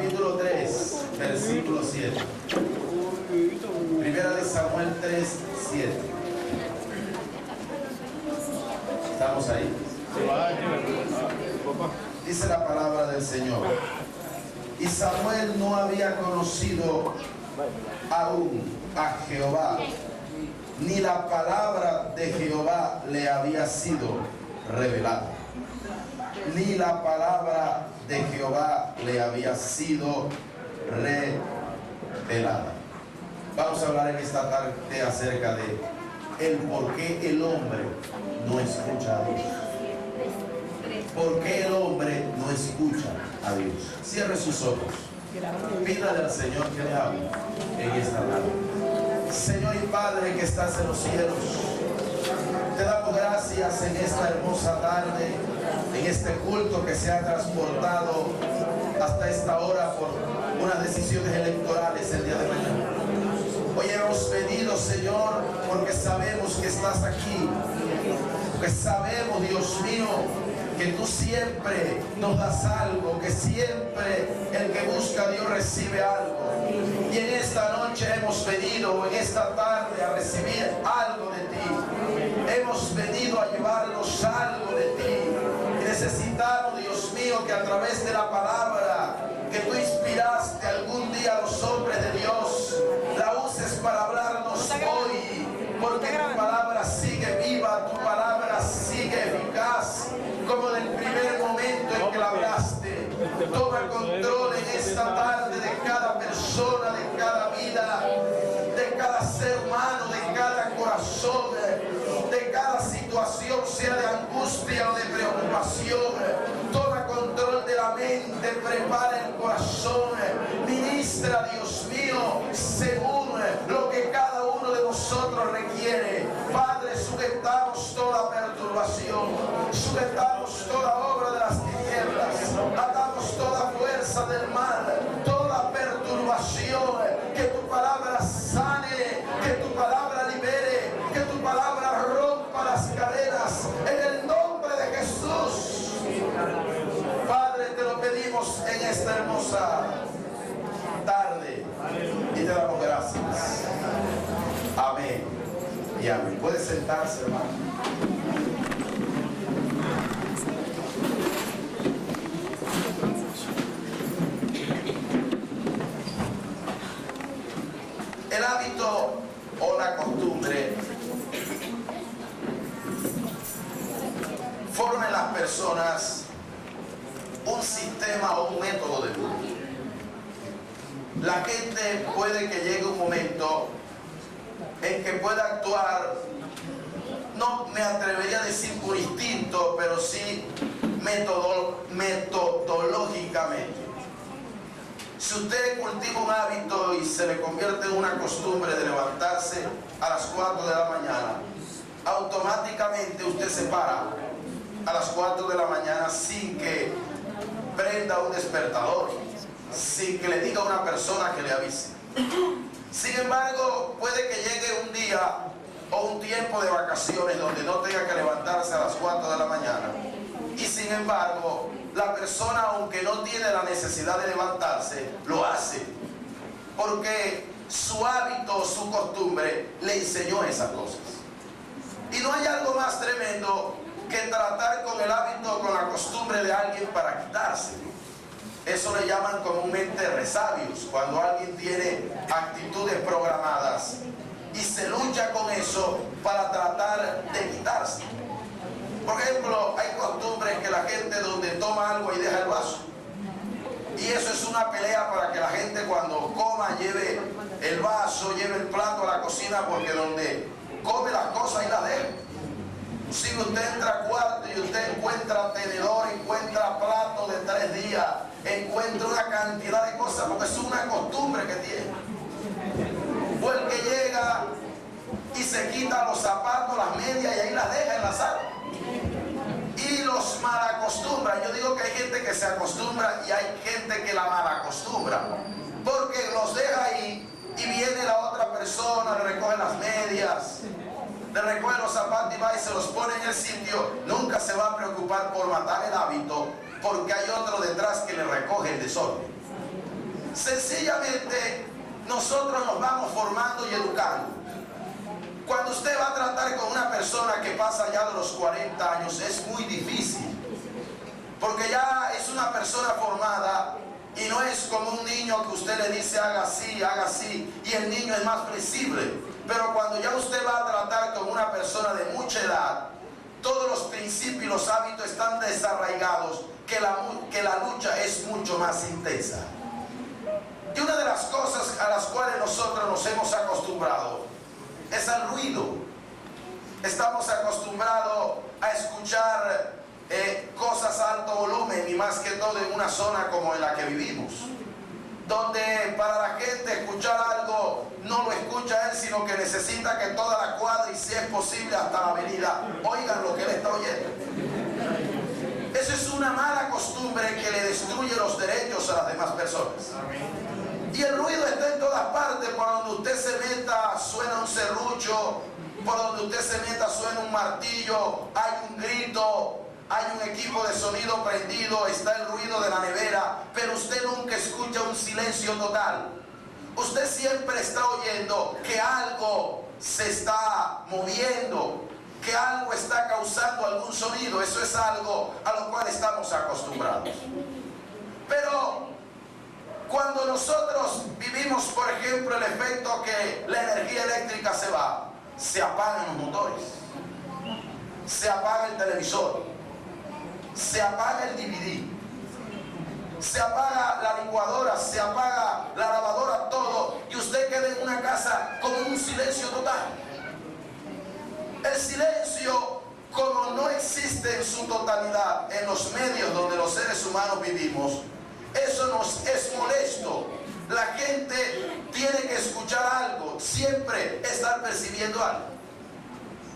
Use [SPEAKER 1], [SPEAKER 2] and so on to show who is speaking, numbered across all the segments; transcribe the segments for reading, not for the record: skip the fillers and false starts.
[SPEAKER 1] capítulo 3, versículo 7. Primera de Samuel 3, 7. ¿Estamos ahí? Dice la palabra del Señor. Y Samuel no había conocido aún a Jehová, ni la palabra de Jehová le había sido revelada. Ni la palabra de Jehová le había sido revelada. Vamos a hablar en esta tarde acerca de el por qué el hombre no escucha a Dios. ¿Por qué el hombre no escucha a Dios? Cierre sus ojos. Pídale al Señor que le hable en esta tarde. Señor y Padre que estás en los cielos, te damos gracias en esta hermosa tarde, en este culto que se ha transportado hasta esta hora por unas decisiones electorales el día de mañana. Hoy hemos venido, Señor, porque sabemos que estás aquí, porque sabemos, Dios mío, que tú siempre nos das algo, que siempre el que busca a Dios recibe algo. Y en esta noche hemos venido, en esta tarde, a recibir algo de ti. Hemos venido a llevarnos algo de ti. Y necesitamos, Dios mío, que a través de la palabra que tú inspiraste algún día a los hombres de Dios, la uses para hablarnos hoy. Porque tu palabra sigue viva, tu palabra sigue eficaz, como en el primer momento en que la hablaste. Toma control en esta tarde de cada persona, de cada vida, de cada ser humano, de cada corazón, de cada situación, sea de angustia o de preocupación. Toma control de la mente, prepara el corazón, ministra, Dios mío, según lo que cada uno de nosotros requiere. Padre, sujetamos toda perturbación, sujetamos toda obra de las tinieblas, atamos toda fuerza del mal, toda perturbación. Que tu palabra sane, que tu palabra libere, que tu palabra rompa las cadenas en el nombre de Jesús. Padre, te lo pedimos en esta hermosa tarde y te damos gracias. Amén y amén. Puede sentarse, hermano. El hábito o la costumbre forma en las personas un sistema o un método de vida. La gente puede que llegue un momento en que pueda actuar, no me atrevería a decir por instinto, pero sí metodológicamente. Si usted cultiva un hábito y se le convierte en una costumbre de levantarse a las 4 de la mañana, automáticamente usted se para a las 4 de la mañana sin que prenda un despertador, sin que le diga a una persona que le avise. Sin embargo, puede que llegue un día o un tiempo de vacaciones donde no tenga que levantarse a las 4 de la mañana. Y sin embargo, la persona, aunque no tiene la necesidad de levantarse, lo hace. Porque su hábito, su costumbre, le enseñó esas cosas. Y no hay algo más tremendo que tratar con el hábito, con la costumbre de alguien para quitarse. Eso le llaman comúnmente resabios, cuando alguien tiene actitudes programadas y se lucha con eso para tratar de quitarse. Por ejemplo, hay costumbres que la gente donde toma algo y deja el vaso. Y eso es una pelea para que la gente cuando coma lleve el vaso, lleve el plato a la cocina, porque donde come las cosas y las deja. Si usted entra a cuarto y usted encuentra tenedor, encuentra plato de 3 días, encuentra una cantidad de cosas, porque es una costumbre que tiene. O el que llega y se quita los zapatos, las medias y ahí las deja en la sala. Y los malacostumbra. Yo digo que hay gente que se acostumbra y hay gente que la malacostumbra, porque los deja ahí y viene la otra persona, le recoge las medias, le recoge los zapatos y va y se los pone en el sitio. Nunca se va a preocupar por matar el hábito, porque hay otro detrás que le recoge el desorden. Sencillamente nosotros nos vamos formando y educando. Cuando usted va a tratar con una persona que pasa ya de los 40 años, es muy difícil, porque ya es una persona formada y no es como un niño que usted le dice haga así, y el niño es más flexible. Pero cuando ya usted va a tratar con una persona de mucha edad, todos los principios y los hábitos están desarraigados, que la lucha es mucho más intensa. Y una de las cosas a las cuales nosotros nos hemos acostumbrado es al ruido. Estamos acostumbrados a escuchar cosas a alto volumen, y más que todo en una zona como en la que vivimos, donde para la gente escuchar algo no lo escucha él, sino que necesita que toda la cuadra, y si es posible hasta la avenida, oigan lo que él está oyendo. Eso es una mala costumbre que le destruye los derechos a las demás personas. Y el ruido está en todas partes. Por donde usted se meta suena un serrucho, por donde usted se meta suena un martillo, hay un grito, hay un equipo de sonido prendido, está el ruido de la nevera, pero usted nunca escucha un silencio total. Usted siempre está oyendo que algo se está moviendo, que algo está causando algún sonido. Eso es algo a lo cual estamos acostumbrados. Pero cuando nosotros vivimos, por ejemplo, el efecto que la energía eléctrica se va, se apagan los motores, se apaga el televisor, se apaga el DVD, se apaga la licuadora, se apaga la lavadora, todo, y usted queda en una casa con un silencio total. El silencio, como no existe en su totalidad en los medios donde los seres humanos vivimos, eso nos es molesto. La gente tiene que escuchar algo, siempre estar percibiendo algo.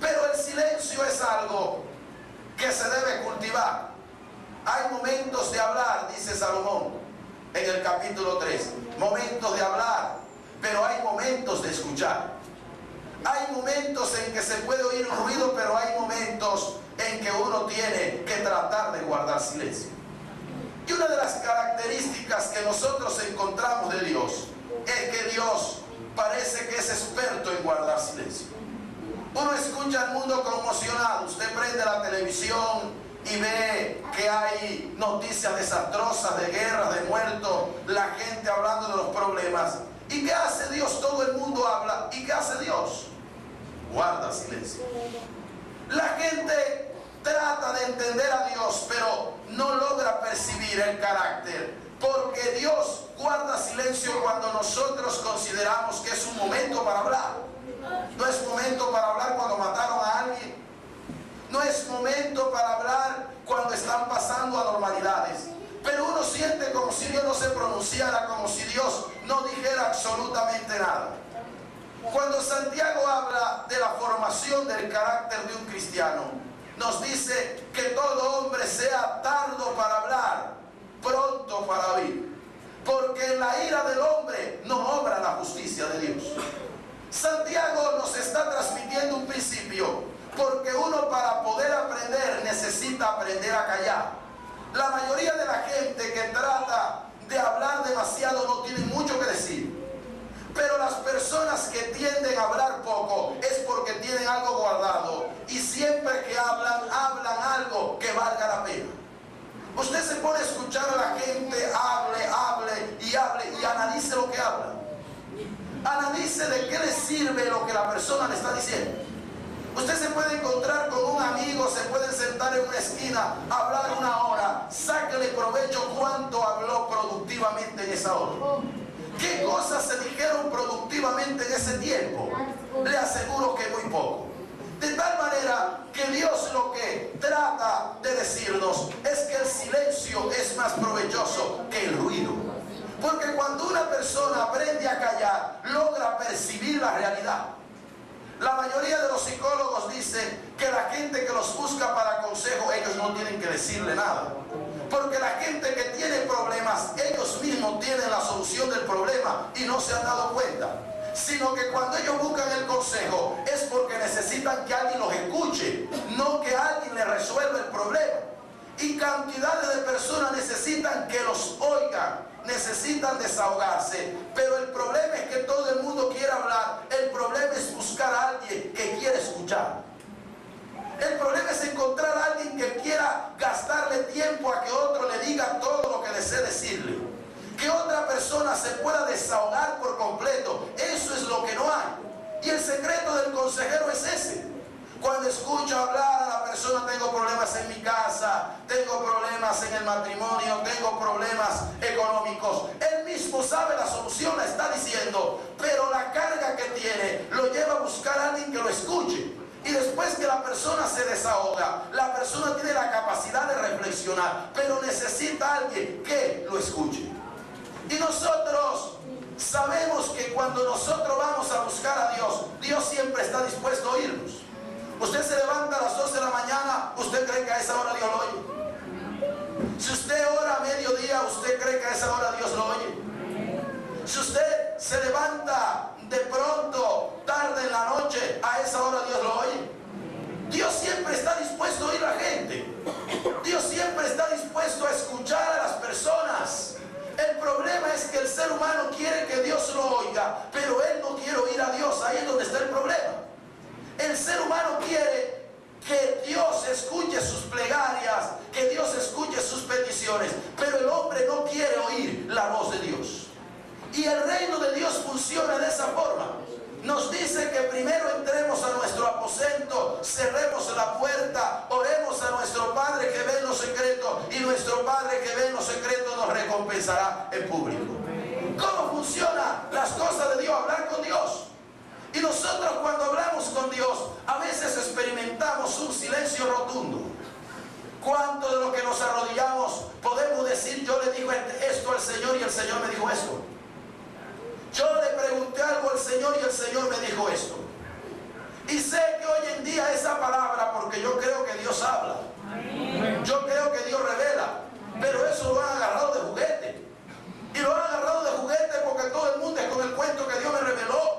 [SPEAKER 1] Pero el silencio es algo que se debe cultivar. Hay momentos de hablar, dice Salomón en el capítulo 3. Momentos de hablar, pero hay momentos de escuchar. Hay momentos en que se puede oír un ruido, pero hay momentos en que uno tiene que tratar de guardar silencio. Y una de las características que nosotros encontramos de Dios es que Dios parece que es experto en guardar silencio. Uno escucha al mundo conmocionado, usted prende la televisión y ve que hay noticias desastrosas de guerras, de muertos, la gente hablando de los problemas. ¿Y qué hace Dios? Todo el mundo habla. ¿Y qué hace Dios? Guarda silencio. La gente trata de entender a Dios, pero no logra percibir el carácter, porque Dios guarda silencio cuando nosotros consideramos que es un momento para hablar. No es momento para hablar cuando mataron a alguien. No es momento para hablar cuando están pasando anormalidades. Pero uno siente como si Dios no se pronunciara, como si Dios no dijera absolutamente nada. Cuando Santiago habla de la formación del carácter de un cristiano, nos dice que todo hombre sea tardo para hablar, pronto para oír, porque en la ira del hombre no obra la justicia de Dios. Santiago nos está transmitiendo un principio, porque uno para poder aprender necesita aprender a callar. La mayoría de la gente que trata de hablar demasiado no tiene mucho que decir. Pero las personas que tienden a hablar poco es porque tienen algo guardado. Y siempre que hablan, hablan algo que valga la pena. Usted se pone a escuchar a la gente, hable y analice lo que habla. Analice de qué le sirve lo que la persona le está diciendo. Usted se puede encontrar con un amigo, se pueden sentar en una esquina, hablar una hora, sáquele provecho cuánto habló productivamente en esa hora. ¿Qué cosas se dijeron productivamente en ese tiempo? Le aseguro que muy poco. De tal manera que Dios lo que trata de decirnos es que el silencio es más provechoso que el ruido. Porque cuando una persona aprende a callar, logra percibir la realidad. La mayoría de los psicólogos dicen que la gente que los busca para consejo, ellos no tienen que decirle nada. Porque la gente que tiene problemas, ellos mismos tienen la solución del problema y no se han dado cuenta. Sino que cuando ellos buscan el consejo es porque necesitan que alguien los escuche, no que alguien les resuelva el problema. Y cantidades de personas necesitan que los oigan, necesitan desahogarse. Pero el problema es que todo el mundo quiere hablar. El problema es buscar a alguien que quiera escuchar. El problema es encontrar a alguien que quiera gastarle tiempo a que otro le diga todo lo que desee decirle. Que otra persona se pueda desahogar por completo. Eso es lo que no hay. Y el secreto del consejero es ese. Cuando escucho hablar a la persona, tengo problemas en mi casa, tengo problemas en el matrimonio, tengo problemas económicos. Él mismo sabe la solución, la está diciendo, pero la carga que tiene lo lleva a buscar a alguien que lo escuche. Y después que la persona se desahoga, la persona tiene la capacidad de reflexionar, pero necesita a alguien que lo escuche. Y nosotros sabemos que cuando nosotros vamos a buscar a Dios, Dios siempre está dispuesto a oírnos. Usted se levanta a las 12 de la mañana, ¿usted cree que a esa hora Dios lo oye? Si usted ora a mediodía, ¿usted cree que a esa hora Dios lo oye? Si usted se levanta de pronto, tarde en la noche, a esa hora Dios lo oye. Dios siempre está dispuesto a oír a la gente. Dios siempre está dispuesto a escuchar a las personas. El problema es que el ser humano quiere que Dios lo oiga, pero él no quiere oír a Dios. Ahí es donde está el problema. El ser humano quiere que Dios escuche sus plegarias, que Dios escuche sus peticiones, pero el hombre no quiere oír la voz de Dios. Y el reino de Dios funciona de esa forma. Nos dice que primero entremos a nuestro aposento, cerremos la puerta, oremos a nuestro Padre que ve en lo secreto, y nuestro Padre que ve en lo secreto nos recompensará en público. ¿Cómo funcionan las cosas de Dios? Hablar con Dios. Y nosotros cuando hablamos con Dios, a veces experimentamos un silencio rotundo. ¿Cuánto de lo que nos arrodillamos podemos decir, yo le digo esto al Señor y el Señor me dijo esto? Yo le pregunté algo al Señor y el Señor me dijo esto. Y sé que hoy en día esa palabra, porque yo creo que Dios habla, yo creo que Dios revela, pero eso lo han agarrado de juguete. Y lo han agarrado de juguete porque todo el mundo es con el cuento que Dios me reveló,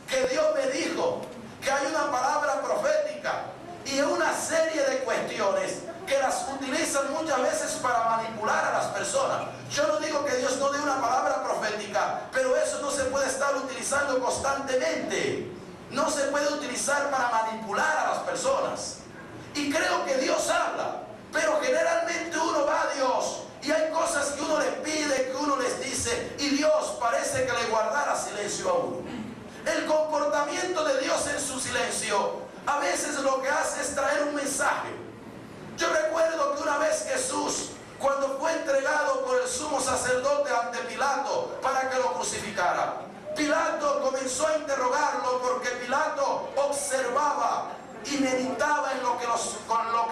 [SPEAKER 1] que Dios me dijo, que hay una palabra profética y una serie de cuestiones que las utilizan muchas veces para manipular a las personas. Yo no digo que Dios no dé una palabra profética, pero eso no se puede estar utilizando constantemente. No se puede utilizar para manipular a las personas. Y creo que Dios habla, pero generalmente uno va a Dios y hay cosas que uno le pide, que uno les dice, y Dios parece que le guardara silencio a uno. El comportamiento de Dios en su silencio a veces lo que hace es traer un mensaje. Yo recuerdo que una vez Jesús, cuando fue entregado por el sumo sacerdote ante Pilato para que lo crucificara, Pilato comenzó a interrogarlo porque Pilato observaba y meditaba en lo que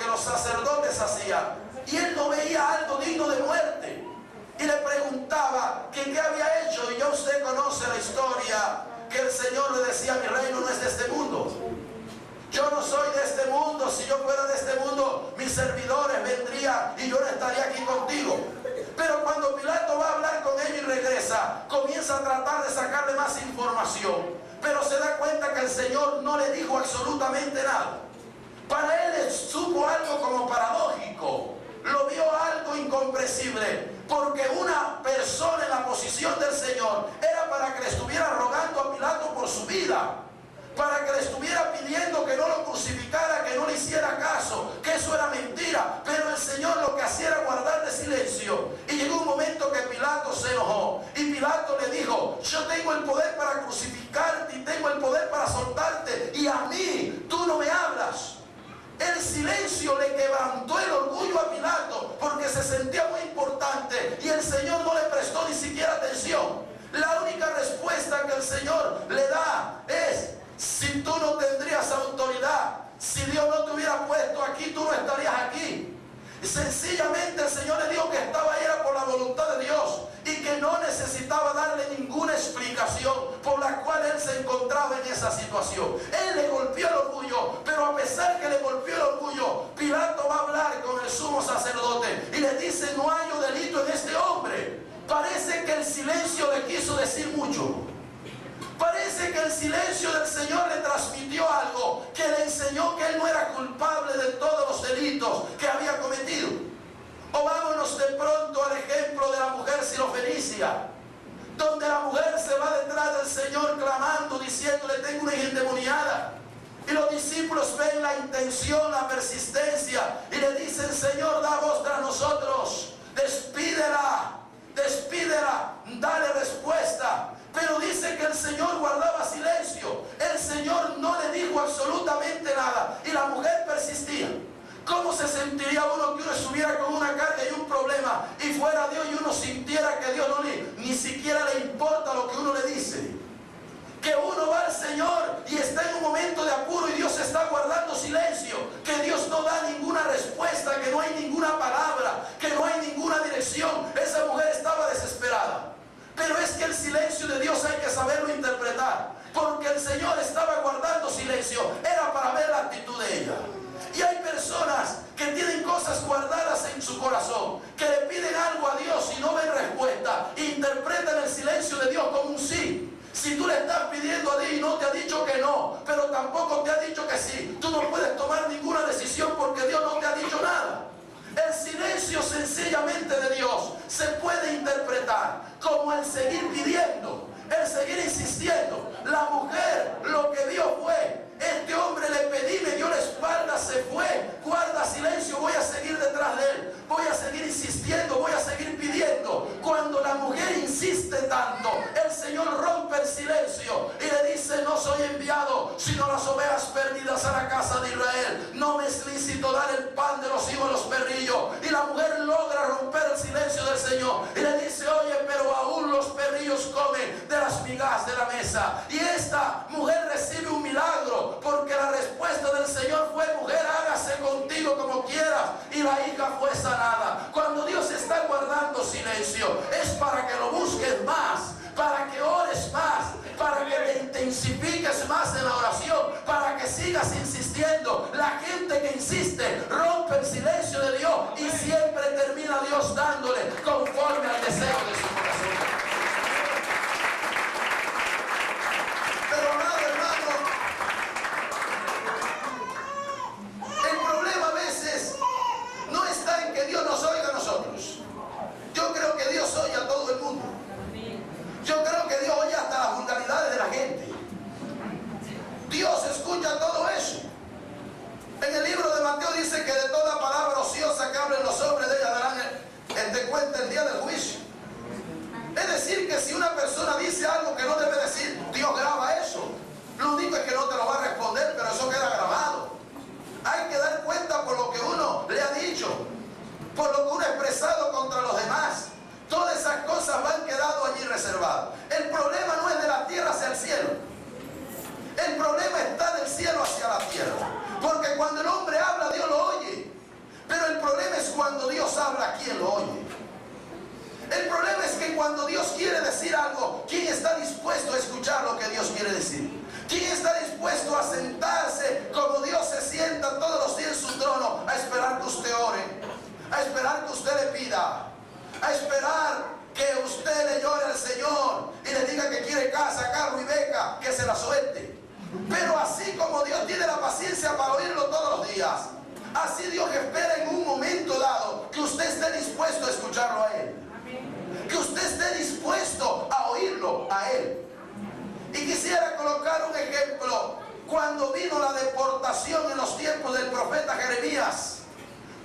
[SPEAKER 1] los sacerdotes hacían, y él no veía algo digno de muerte, y le preguntaba que qué había hecho. Y ya usted conoce la historia, que el Señor le decía, mi reino no es de este mundo. Yo no soy de este mundo. Si yo fuera de este mundo, mis servidores vendrían y yo no estaría aquí contigo. Pero cuando Pilato va a hablar con ellos y regresa, comienza a tratar de sacarle más información, pero se da cuenta que el Señor no le dijo absolutamente nada. Para él supo algo como paradójico, lo vio algo incomprensible, porque una persona en la posición del Señor era para que le estuviera rogando a Pilato por su vida, para que le estuviera pidiendo que no lo crucificara, que no le hiciera caso, que eso era mentira. Pero el Señor lo que hacía era guardarle silencio. Y llegó un momento que Pilato se enojó, y Pilato le dijo, yo tengo el poder para crucificarte y tengo el poder para soltarte, y a mí tú no me hablas. El silencio le quebrantó el orgullo a Pilato, porque se sentía muy importante, y el Señor no le prestó ni siquiera atención. La única respuesta que el Señor le da es, si tú no tendrías autoridad, si Dios no te hubiera puesto aquí, tú no estarías aquí. Y sencillamente el Señor le dijo que estaba ahí era por la voluntad de Dios, y que no necesitaba darle ninguna explicación por la cual él se encontraba en esa situación. Él le golpeó el orgullo, pero a pesar que le golpeó el orgullo, Pilato va a hablar con el sumo sacerdote y le dice, no hay delito en este hombre. Parece que el silencio le quiso decir mucho. Parece que el silencio del Señor le transmitió algo, que le enseñó que él no era culpable de todos los delitos que había cometido. iglesia, donde la mujer se va detrás del Señor clamando, diciéndole: tengo una hija endemoniada. Y los discípulos ven la intención, la persistencia, y le dicen: Señor, da voz tras nosotros, despídela, despídela, dale respuesta. Pero dice que el Señor guardaba silencio. El Señor no le dijo absolutamente nada, y la mujer persistía. ¿Cómo se sentiría uno que uno estuviera con una carga y un problema y fuera Dios y uno sintiera que Dios ni siquiera le importa lo que uno le dice? Que uno va al Señor y está en un momento de apuro y Dios está guardando silencio, que Dios no da ninguna respuesta, que no hay ninguna palabra, que no hay ninguna dirección. Esa mujer estaba desesperada. Pero es que el silencio de Dios hay que saberlo interpretar, porque el Señor estaba guardando silencio, era para ver la actitud de ella. Y hay personas que tienen cosas guardadas en su corazón, que le piden algo a Dios y no ven respuesta, e interpretan el silencio de Dios como un sí. Si tú le estás pidiendo a Dios y no te ha dicho que no, pero tampoco te ha dicho que sí, tú no puedes tomar ninguna decisión porque Dios no te ha dicho nada. El silencio sencillamente de Dios se puede interpretar como el seguir pidiendo, el seguir insistiendo. La mujer lo que vio fue: este hombre le pedí, me dio la espalda, se fue, guarda silencio, voy a seguir detrás de él, voy a seguir insistiendo, voy a seguir pidiendo. Cuando la mujer insiste tanto, el Señor rompe el silencio y le dice: no soy enviado, sino las ovejas perdidas a la casa de Israel. No me es lícito dar el pan de los hijos a los perrillos. Y la mujer logra romper el silencio del Señor y le dice: oye, pero aún los perrillos comen de las migajas de la mesa. Y esta mujer recibe un milagro, porque la respuesta del Señor fue: mujer, hágase contigo como quieras. Y la hija fue sanada. Cuando Dios está guardando silencio, es para que lo busques más, para que ores más, para que te intensifiques más en la oración, para que sigas insistiendo. La gente que insiste rompe el silencio de Dios y siempre termina Dios dándole conforme al deseo de su corazón. Pero amado hermano, el problema a veces no está en que Dios nos oiga a nosotros. Yo creo que Dios oye a todo el mundo. Yo creo que Dios oye hasta las mundanidades de la gente. Dios escucha todo eso. En el libro de Mateo dice que de toda palabra ociosa que hablen los hombres, de ella darán de cuenta el día del juicio. Es decir, que si una persona dice algo que no debe decir, Dios graba eso. Lo único es que no te lo va a responder, pero eso queda grabado. Hay que dar cuenta por lo que uno le ha dicho, por lo que uno ha expresado contra los demás. Todas esas cosas han quedado allí reservadas. El problema no es de la tierra hacia el cielo. El problema está del cielo hacia la tierra. Porque cuando el hombre habla, Dios lo oye. Pero el problema es cuando Dios habla, ¿quién lo oye? El problema es que cuando Dios quiere decir algo, ¿quién está dispuesto a escuchar lo que Dios quiere decir? ¿Quién está dispuesto a sentarse como Dios se sienta todos los días en su trono, a esperar que usted ore, a esperar que usted le pida, a esperar que usted le llore al Señor y le diga que quiere casa, carro y beca, que se la suelte? Pero así como Dios tiene la paciencia para oírlo todos los días, así Dios espera en un momento dado que usted esté dispuesto a escucharlo a Él, que usted esté dispuesto a oírlo a Él. Y quisiera colocar un ejemplo. Cuando vino la deportación en los tiempos del profeta Jeremías,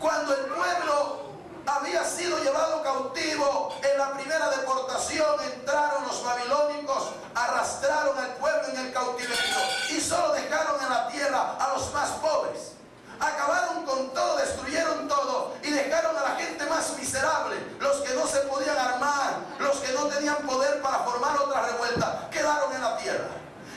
[SPEAKER 1] cuando el pueblo había sido llevado cautivo en la primera deportación, entraron los babilónicos, arrastraron al pueblo en el cautiverio y solo dejaron en la tierra a los más pobres. Acabaron con todo, destruyeron todo y dejaron a la gente más miserable. Los que no se podían armar, los que no tenían poder para formar otra revuelta, quedaron en la tierra.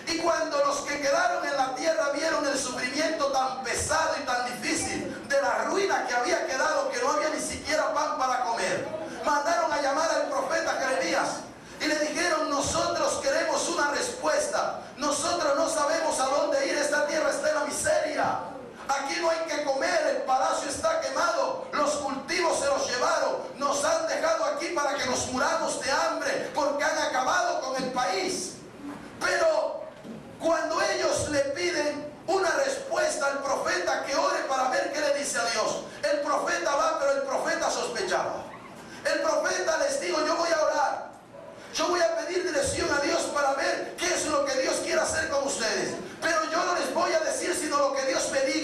[SPEAKER 1] Y cuando los que quedaron en la tierra vieron el sufrimiento tan pesado y tan difícil de la ruina que había quedado, que no había ni siquiera pan para comer, mandaron a llamar al profeta Jeremías y le dijeron: nosotros queremos una respuesta, nosotros no sabemos a dónde ir, esta tierra está en la miseria, aquí no hay que comer, el palacio está quemado, los cultivos se los llevaron, nos han dejado aquí para que nos muramos de hambre porque han acabado con el país. Pero cuando ellos le piden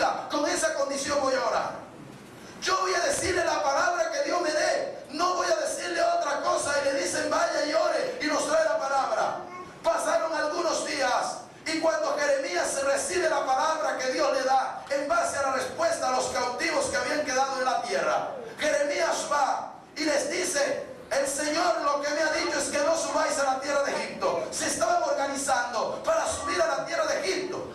[SPEAKER 1] bendiga. Con esa condición voy a orar. Yo voy a decirle la palabra que Dios me dé. No voy a decirle otra cosa y le dicen vaya y ore y nos trae la palabra. Pasaron algunos días y cuando Jeremías recibe la palabra que Dios le da en base a la respuesta a los cautivos que habían quedado en la tierra, Jeremías va y les dice: el Señor lo que me ha dicho es que no subáis a la tierra de Egipto. Se estaban organizando para subir a la tierra de Egipto.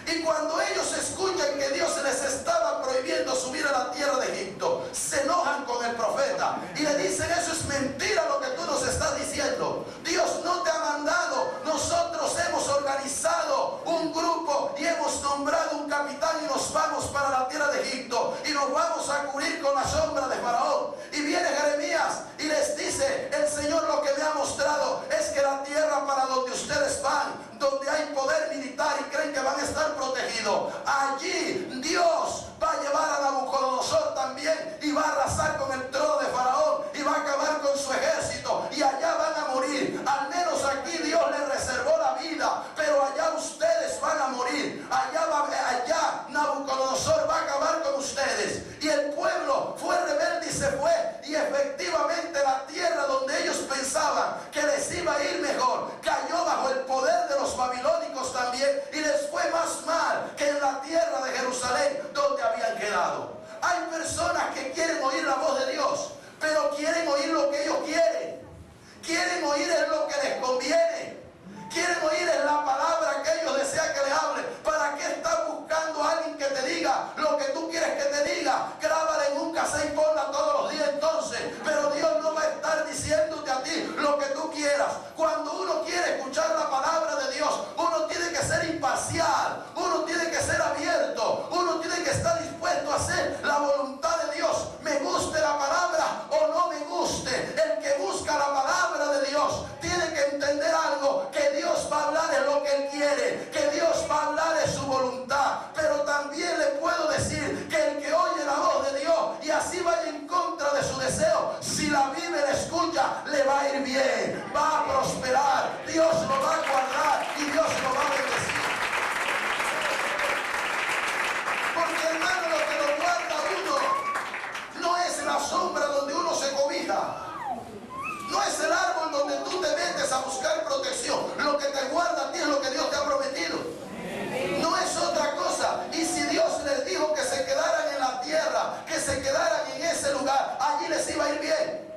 [SPEAKER 1] Y cuando ellos escuchan que Dios les estaba prohibiendo subir a la tierra de Egipto, se enojan con el profeta y le dicen: eso es mentira lo que tú nos estás diciendo. Dios no te ha mandado. Nosotros hemos organizado un grupo y hemos nombrado un capitán y nos vamos para la tierra de Egipto y nos vamos a cubrir con la sombra de Faraón. Y viene Jeremías y les dice: el Señor lo que me ha mostrado es que la tierra para donde ustedes van, donde hay poder militar y creen que van a estar protegidos, allí Dios va a llevar a Nabucodonosor también y va a arrasar con el trono de Faraón y va a acabar con su ejército y allá van a morir. Al menos aquí Dios les reservó la vida, pero allá ustedes van a morir. Allá Nabucodonosor va a acabar con ustedes. Y el pueblo fue rebelde y se fue, y efectivamente la tierra donde ellos pensaban que les iba a ir mejor cayó bajo el poder de los babilónicos también, y les fue más mal que en la tierra de Jerusalén donde habían quedado. Hay personas que quieren oír la voz de Dios, pero quieren oír lo que ellos quieren. Quieren oír en lo que les conviene. Quieren oír en la palabra que ellos desean que les hable. ¿Para qué estás buscando a alguien que te diga lo que tú quieres que te diga? Grábala en un cassette y ponla todos los días entonces. Pero Dios no va a estar diciéndote a ti lo que tú quieras. Cuando uno quiere escuchar la palabra de Dios, uno tiene que ser imparcial. Uno tiene que ser abierto. Uno tiene que estar dispuesto a hacer la voluntad de Dios. Me guste la palabra o no me guste. El que busca la palabra de Dios tiene que entender algo, que Dios va a hablar de lo que Él quiere, que Dios va a hablar de su voluntad. Pero también le puedo decir que el que oye la voz de Dios y así vaya en contra de su deseo, si la vive y la escucha, le va a ir bien, va a prosperar, Dios lo va a guardar y Dios lo va a bendecir. Porque, hermano, lo que lo guarda uno no es la sombra donde uno se cobija. No es el árbol donde tú te metes a buscar protección. Lo que te guarda a ti es lo que Dios te ha prometido. No es otra cosa. Y si Dios les dijo que se quedaran en la tierra, que se quedaran en ese lugar, allí les iba a ir bien.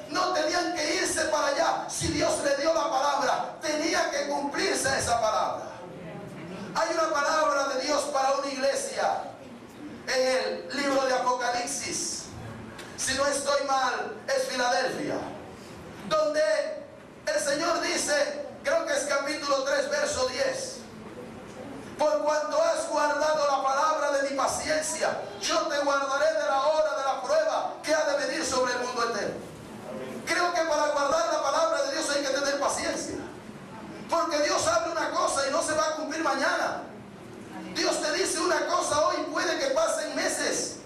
[SPEAKER 1] No tenían que irse para allá. Si Dios les dio la palabra, tenía que cumplirse esa palabra. Hay una palabra de Dios para una iglesia en el libro de Apocalipsis. Si no estoy mal, es Filadelfia, donde el Señor dice, creo que es capítulo 3, verso 10: por cuanto has guardado la palabra de mi paciencia, yo te guardaré de la hora de la prueba que ha de venir sobre el mundo entero. Creo que para guardar la palabra de Dios hay que tener paciencia, porque Dios habla una cosa y no se va a cumplir mañana. Dios te dice una cosa hoy, puede que pasen meses,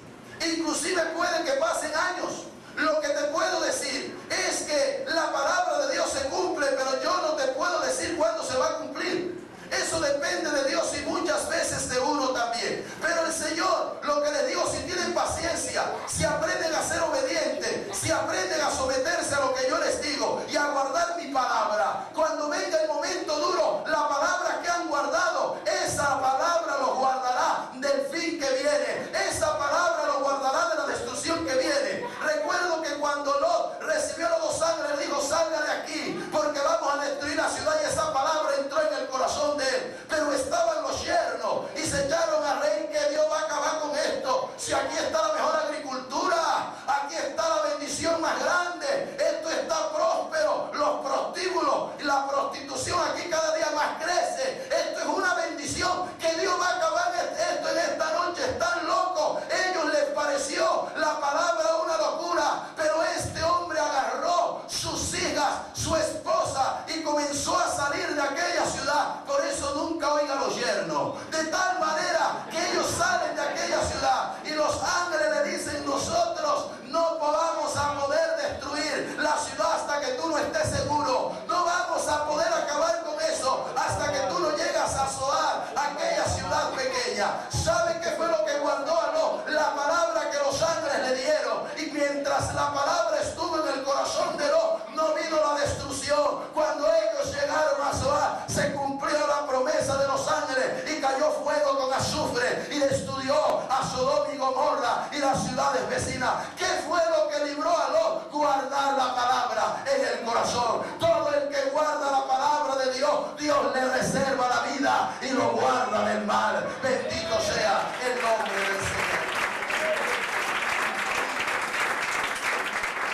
[SPEAKER 1] inclusive puede que pasen años. Lo que te puedo decir es que la palabra de Dios se cumple, pero yo no te puedo decir cuándo se va a cumplir. Eso depende de Dios y muchas veces de uno también. Pero el Señor, lo que les digo, si tienen paciencia, si aprenden a ser obedientes, si aprenden a someterse a lo que yo les digo y a guardar mi palabra, cuando venga el momento duro, la palabra que han guardado, esa palabra los guardará del fin que viene. Esa palabra los guardará de la destrucción que viene. Recuerdo que cuando Lot recibió a los 2 ángeles, dijo: salga de aquí, porque vamos a destruir la ciudad. Y esa palabra entró en el corazón de él. Pero estaban los yernos y se echaron a reír, que Dios va a acabar con esto. Si aquí está la mejor agricultura, aquí está la bendición más grande, esto está próspero, los prostíbulos y la prostitución aquí cada día más crece. Esto es una bendición, que Dios va a acabar esto en esta noche. Están locos. Ellos les pareció la palabra una locura, pero este hombre agarró sus hijas, su esposa, y comenzó a salir de aquella ciudad. Por eso nunca oiga a los yernos, de tal manera que ellos salen de aquella ciudad y los ángeles le dicen: nosotros no vamos a poder destruir la ciudad hasta que tú no estés seguro. No vamos a poder acabar con eso hasta que tú no llegas a Zoar, aquella ciudad pequeña. ¿Sabe qué fue lo que fue y estudió a Sodoma y Gomorra y las ciudades vecinas. ¿Qué fue lo que libró a Lot? Guardar la palabra en el corazón. Todo el que guarda la palabra de Dios, Dios le reserva la vida y lo guarda del mal. Bendito sea el nombre del Señor.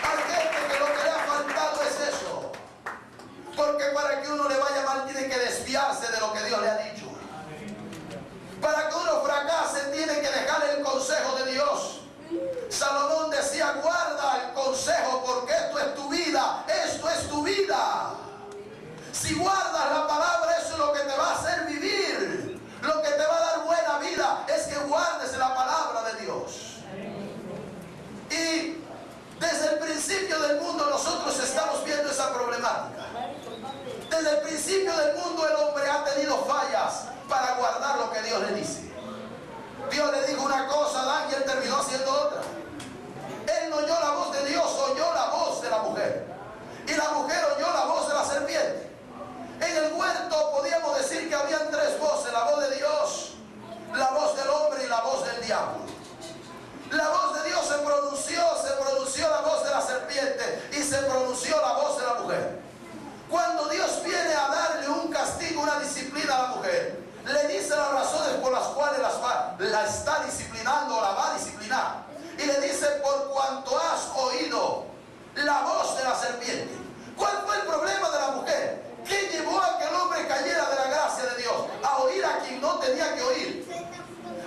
[SPEAKER 1] Hay gente que lo que le ha faltado es eso. Porque para que uno le vaya mal tiene que desviarse de lo que Dios le ha dicho. Para que uno fracase tiene que dejar el consejo de Dios. Salomón decía, guarda el consejo porque esto es tu vida. Esto es tu vida. Si guardas la palabra, eso es lo que te va a hacer vivir. Lo que te va a dar buena vida es que guardes la palabra de Dios. Y desde el principio del mundo nosotros estamos viendo esa problemática. Desde el principio del mundo el hombre ha tenido fallas para guardar lo que Dios le dice. Dios le dijo una cosa a Adán y él terminó haciendo otra. Él no oyó la voz de Dios, oyó la voz de la mujer. Y la mujer oyó la voz de la serpiente. En el huerto podíamos decir que habían tres voces: la voz de Dios, la voz del hombre y la voz del diablo. La voz de Dios se pronunció la voz de la serpiente y se pronunció la voz de la mujer. Cuando Dios viene a darle un castigo, una disciplina a la mujer, le dice las razones por las cuales la está disciplinando o la va a disciplinar. Y le dice, por cuanto has oído la voz de la serpiente. ¿Cuál fue el problema de la mujer? ¿Qué llevó a que el hombre cayera de la gracia de Dios? A oír a quien no tenía que oír.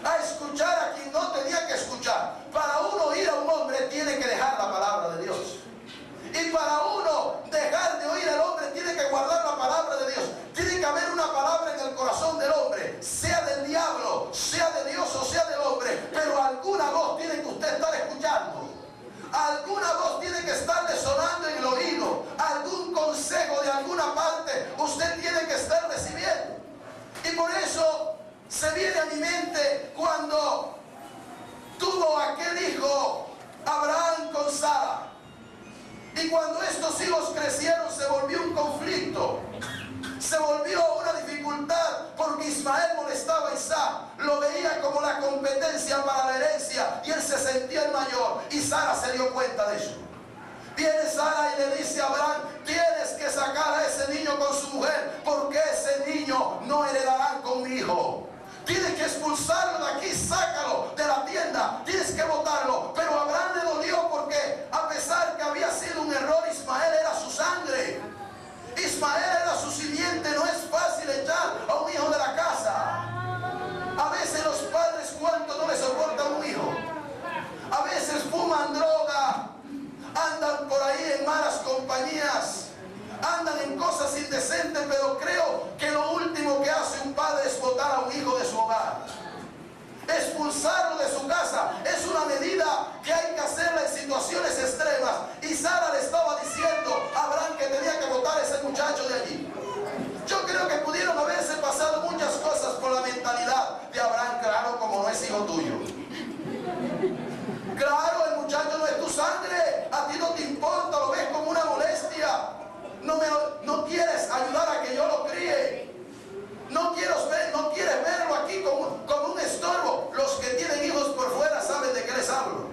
[SPEAKER 1] A escuchar a quien no tenía que escuchar. Para uno oír a un hombre tiene que dejar la palabra de Dios. Y para uno dejar de oír al hombre tiene que guardar la palabra de Dios. Tiene que haber una palabra en el corazón del hombre, sea del diablo, sea de Dios o sea del hombre. Pero alguna voz tiene que usted estar escuchando. Alguna voz tiene que estarle sonando en el oído. Algún consejo de alguna parte usted tiene que estar recibiendo. Y por eso se viene a mi mente cuando tuvo aquel hijo Abraham con Sara. Y cuando estos hijos crecieron se volvió un conflicto. Se volvió una dificultad porque Ismael molestaba a Isaac. Lo veía como la competencia para la herencia y él se sentía el mayor. Y Sara se dio cuenta de eso. Viene Sara y le dice a Abraham, tienes que sacar a ese niño con su mujer porque ese niño no heredará con mi hijo. Tienes que expulsarlo de aquí, sácalo de la tienda, tienes que botarlo. Pero a Abraham le dolió porque a pesar que había sido un error, Ismael era su sangre. Ismael era su simiente. No es fácil echar a un hijo de la casa. A veces los padres, ¿cuánto no les soportan un hijo? A veces fuman droga, andan por ahí en malas compañías, andan en cosas indecentes, pero creo que lo último que hace un padre es botar a un hijo de su hogar. Expulsarlo de su casa es una medida que hay que hacerla en situaciones extremas. Y Sara le estaba diciendo a Abraham que tenía que botar a ese muchacho de allí. Yo creo que pudieron haberse pasado muchas cosas por la mentalidad de Abraham. Claro, como no es hijo tuyo. Claro, el muchacho no es tu sangre. A ti no te importa, lo ves como una molestia. No quieres ayudar a que yo lo críe. No quieres verlo aquí como un estorbo. Los que tienen hijos por fuera saben de qué les hablo.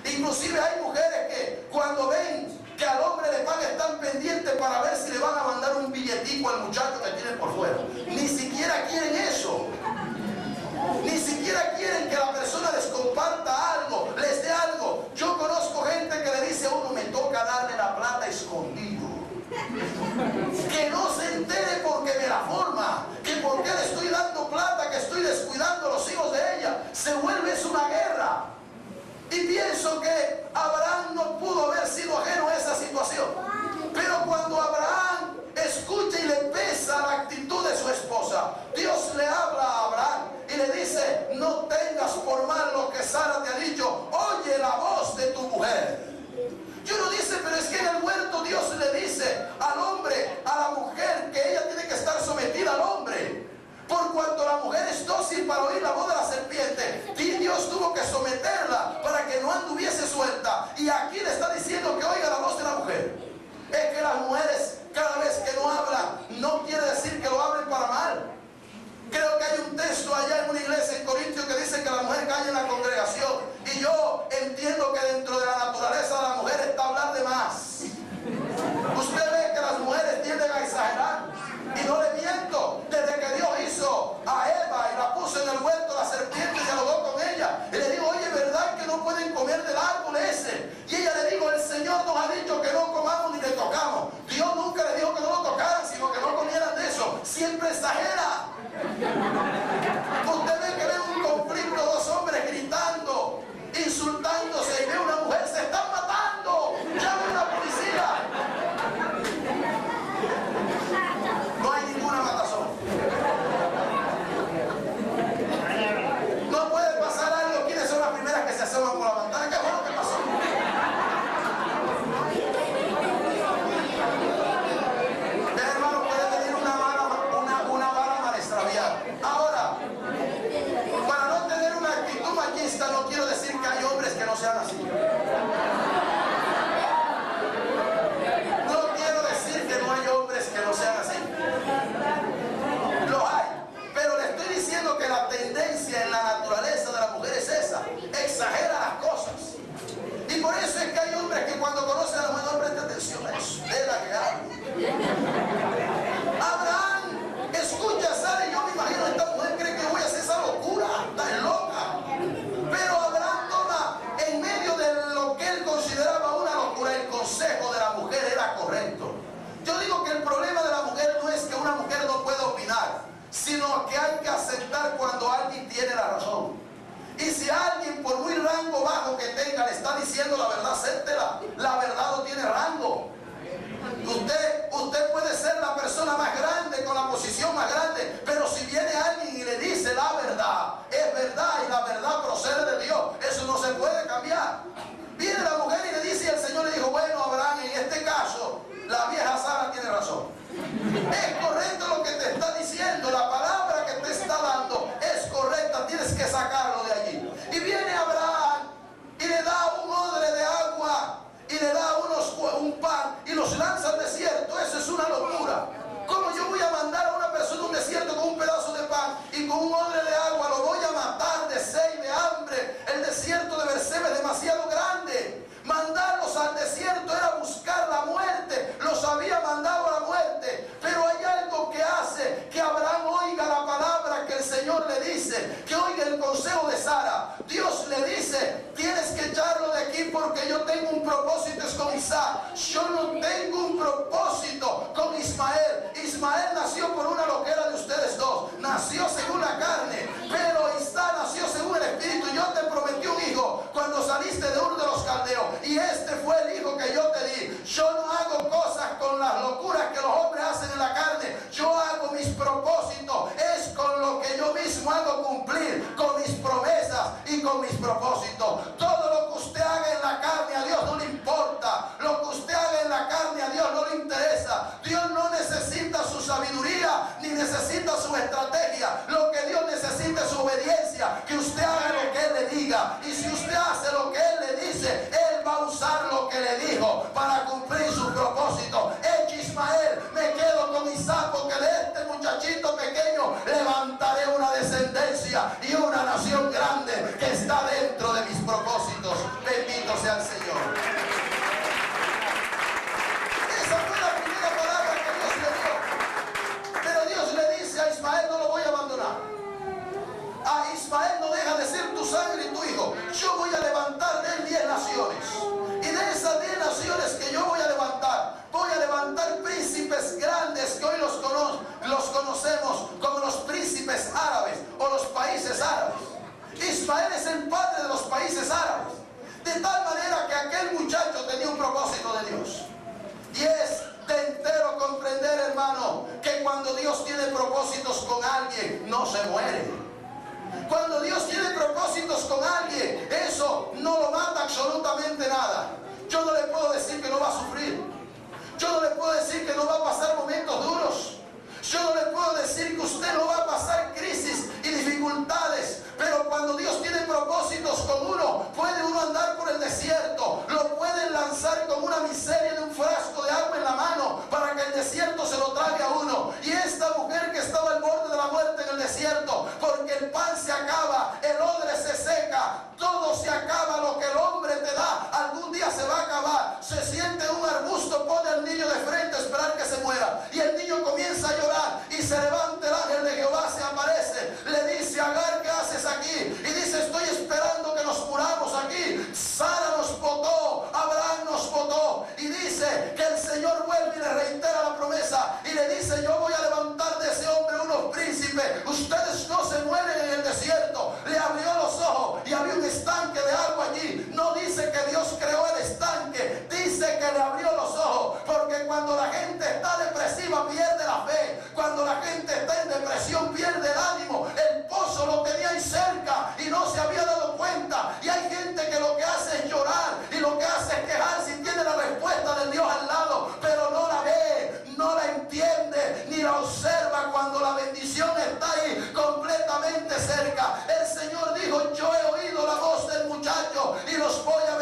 [SPEAKER 1] Inclusive hay mujeres que cuando ven que al hombre le paga están pendientes para ver si le van a mandar un billetico al muchacho que tienen por fuera. Ni siquiera quieren eso. Ni siquiera quieren que la persona les comparta algo, les dé algo. Yo conozco gente que le dice a uno, me toca darle la plata escondido. Que no se entere porque me la forma, que porque le estoy dando plata, que estoy descuidando a los hijos de ella. Se vuelve eso una guerra. Y pienso que Abraham no pudo haber sido ajeno a esa situación. Pero cuando Abraham escucha y le pesa la actitud de su esposa, Dios le habla a Abraham y le dice, no tengas por mal lo que Sara te ha dicho, oye la voz de tu mujer. Y uno dice, pero es que en el huerto Dios le dice al hombre, a la mujer, que ella tiene que estar sometida al hombre. Por cuanto la mujer es dócil para oír la voz de la serpiente, y Dios tuvo que someterla para que no anduviese suelta. Y aquí le está diciendo que oiga la voz de la mujer. Es que las mujeres, cada vez que no hablan, no quiere decir que lo hablen para mal. Creo que hay un texto allá en una iglesia en Corintios que así. No quiero decir que no hay hombres que no sean así. Los hay. Pero le estoy diciendo que la tendencia en la naturaleza de la mujer es esa. Exagera las cosas. Y por eso es que hay hombres que cuando conocen a la mujer, no prestan atención a eso. Es la que habla. Abraham, escucha, sale, yo me imagino, esta mujer cree que voy a hacer esa locura. Está loca. Pero Abraham toma, en medio de lo que él consideraba una locura, el consejo de la mujer era correcto. Yo digo que el problema de la mujer no es que una mujer no pueda opinar, sino que hay que aceptar cuando alguien tiene la razón. Y si alguien, por muy rango bajo que tenga, le está diciendo la verdad, acéptela. La verdad no tiene rango. Usted puede ser la persona más grande, con la posición más grande, pero si viene alguien y le dice la verdad, es verdad y la verdad procede de Dios. Eso no se puede cambiar. Viene la mujer y le dice, y el Señor le dijo, bueno, Abraham, en este caso, la vieja Sara tiene razón. Es correcto lo que te está diciendo, la palabra que te está dando es correcta, tienes que sacarlo de allí. Y viene Abraham y le da un odre de agua y le da un pan y los lanza al desierto. Eso es una locura. ¿Cómo yo voy a mandar a una persona a un desierto con un pedazo de pan y con un odre de agua? Lo voy a matar de sed y de hambre. El desierto de Berseba es demasiado grande. Mandarlos al desierto era buscar la muerte. Los había mandado a la muerte. Pero hay algo que hace que Abraham oiga la palabra que el Señor le dice, que oiga el consejo de Sara. Dios le dice, tienes que echarlo de aquí porque yo tengo un propósito, es con Isaac. Yo no tengo un propósito con Ismael. Ismael nació por una loquera de ustedes dos. Nació según la carne, pero Isaac nació según el Espíritu. Yo te prometí un hijo cuando saliste de uno de los caldeos. Y este fue el hijo que yo te di. Yo no hago cosas con las locuras que los hombres hacen en la carne. Yo hago mis propósitos. Es con lo que yo mismo hago cumplir, con mis promesas y con mis propósitos. Todo lo que usted haga en la carne a Dios no le importa. Lo que usted haga en la carne a Dios no le interesa. Dios no necesita su sabiduría ni necesita su estrategia. Lo que Dios necesita es su obediencia. Que usted haga lo que Él le diga. Y si usted hace lo que Él le dice, Él va a usar lo que le dijo para cumplir su propósito. Eche Ismael, me quedo con Isaac porque de este muchachito pequeño levantaré una descendencia y una nación grande que está dentro de mis propósitos. Bendito sea el Señor. Esa fue la primera palabra que Dios le dio. Pero Dios le dice a Ismael, no lo voy a abandonar. A Ismael no deja de ser tu sangre y tu hijo. Yo voy a levantar de él 10 naciones. Y de esas 10 naciones que yo voy a levantar príncipes grandes que hoy los conocemos como los príncipes árabes o los países árabes. Ismael es el padre de los países árabes. De tal manera que aquel muchacho tenía un propósito de Dios. Y es de entero comprender, hermano, que cuando Dios tiene propósitos con alguien, no se muere. Cuando Dios tiene propósitos con alguien, eso no lo mata absolutamente nada. Yo no le puedo decir que no va a sufrir. Yo no le puedo decir que no va a pasar momentos duros. Yo no le puedo decir que usted no va a pasar crisis y dificultades. Pero cuando Dios tiene propósitos con uno, puede uno andar por el desierto. Lo pueden lanzar con una miseria de un frasco de agua en la mano para que el desierto se lo trague a uno. Y esta mujer que estaba al borde de la muerte en el desierto, porque el pan se acaba, el odre se seca, todo se acaba, lo que el hombre te da, algún día se va a acabar. Se siente en un arbusto, pone al niño de frente a esperar que se muera. Y el niño comienza a llorar y se levanta el ángel de Jehová, se aparece, le dice: Agar, ¿qué haces aquí? Y dice: estoy esperando que nos muramos aquí. Sara nos votó, Abraham nos votó. Y dice que el Señor vuelve y le reitera la promesa y le dice: yo voy a levantar de ese hombre unos príncipes. Ustedes no se mueren en el desierto. Le abrió los ojos y había un estanque de agua allí. No dice que Dios creó el estanque, dice que le abrió los ojos, porque cuando la gente está depresiva pierde la fe. Cuando la gente está en depresión pierde el ánimo. El pozo lo tenía ahí cerca y no se había dado cuenta. Y hay gente que lo que hace es llorar y lo que hace es quejarse y tiene la respuesta del Dios al lado, pero no la ve, no la entiende ni la observa cuando la bendición está ahí completamente cerca. El Señor dijo: yo he oído la voz del muchacho y los voy a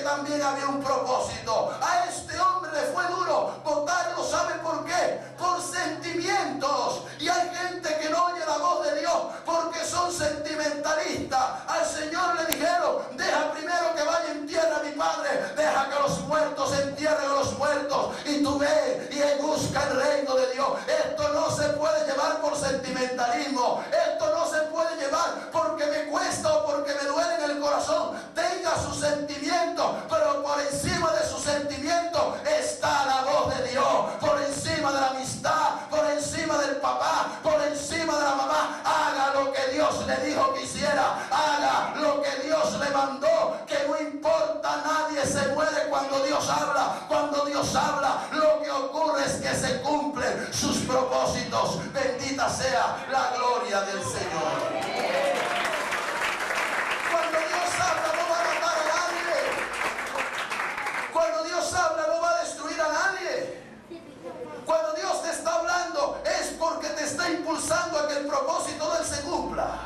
[SPEAKER 1] también había un propósito. A este hombre le fue duro votarlo. ¿Sabe por qué? Por sentimientos. Y hay gente que no oye la voz de Dios porque son sentimentalistas. Al Señor le dijeron: deja primero que vaya en tierra mi padre, deja que los muertos entierren a los muertos, y tú ve y busca el reino de Dios. Esto no se puede llevar por sentimentalismo. Esto no se puede llevar porque me cuesta o porque me duele en el corazón. Tenga sus sentimientos, pero por encima de sus sentimientos está la voz de Dios. Por encima de la amistad, por encima del papá, por encima de la mamá. Haga lo que Dios le dijo que hiciera. Haga lo que Dios le mandó. Que no importa, nadie se muere cuando Dios habla. Cuando Dios habla, lo que ocurre es que se cumplen sus propósitos. Bendita sea la gloria del Señor. Cuando Dios habla, no va a matar a nadie. Cuando Dios habla, no va a destruir a nadie. Cuando Dios te está hablando, es porque te está impulsando a que el propósito de Él se cumpla.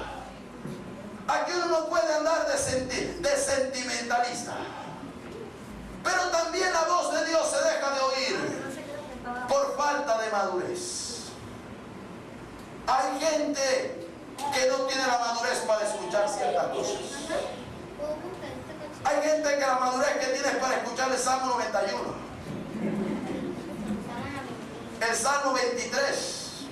[SPEAKER 1] Aquí uno no puede andar de sentimentalista. Pero también la voz de Dios se deja de oír por falta de madurez. Hay gente que no tiene la madurez para escuchar ciertas cosas. Hay gente que la madurez que tiene es para escuchar el Salmo 91, el Salmo 23,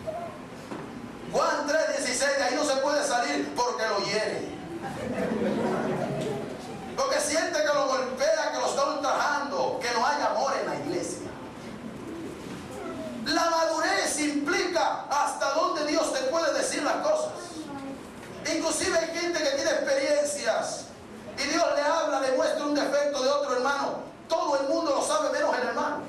[SPEAKER 1] Juan 3:16. De ahí no se puede salir porque lo hiere, porque siente que lo golpea, que lo está ultrajando, que no hay amor en la iglesia. La madurez implica hasta dónde Dios te puede decir las cosas. Inclusive hay gente que tiene experiencias y Dios le habla, le muestra un defecto de otro hermano. Todo el mundo lo sabe menos el hermano.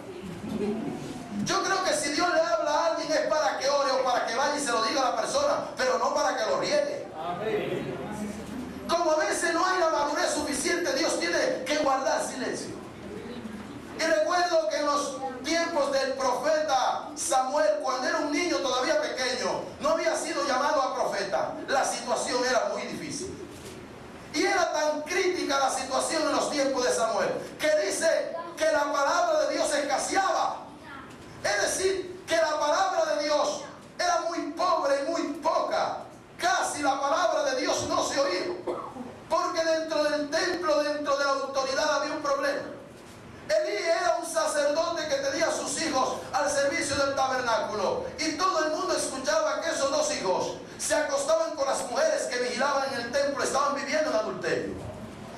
[SPEAKER 1] Yo creo que si Dios le habla a alguien es para que ore o para que vaya y se lo diga a la persona, pero no para que lo riegue. Como a veces no hay la madurez suficiente, Dios tiene que guardar silencio. Y recuerdo que en los tiempos del profeta Samuel, cuando era un niño todavía pequeño, no había sido llamado a profeta. La situación era muy difícil. Y era tan crítica la situación en los tiempos de Samuel, que dice que la palabra de Dios escaseaba. Es decir, que la palabra de Dios era muy pobre y muy poca. Casi la palabra de Dios no se oía. Porque dentro del templo, dentro de la autoridad, había un problema. Elí era un sacerdote que tenía a sus hijos al servicio del tabernáculo. Y todo el mundo escuchaba que esos dos hijos se acostaban con las mujeres que vigilaban en el templo, estaban viviendo en adulterio.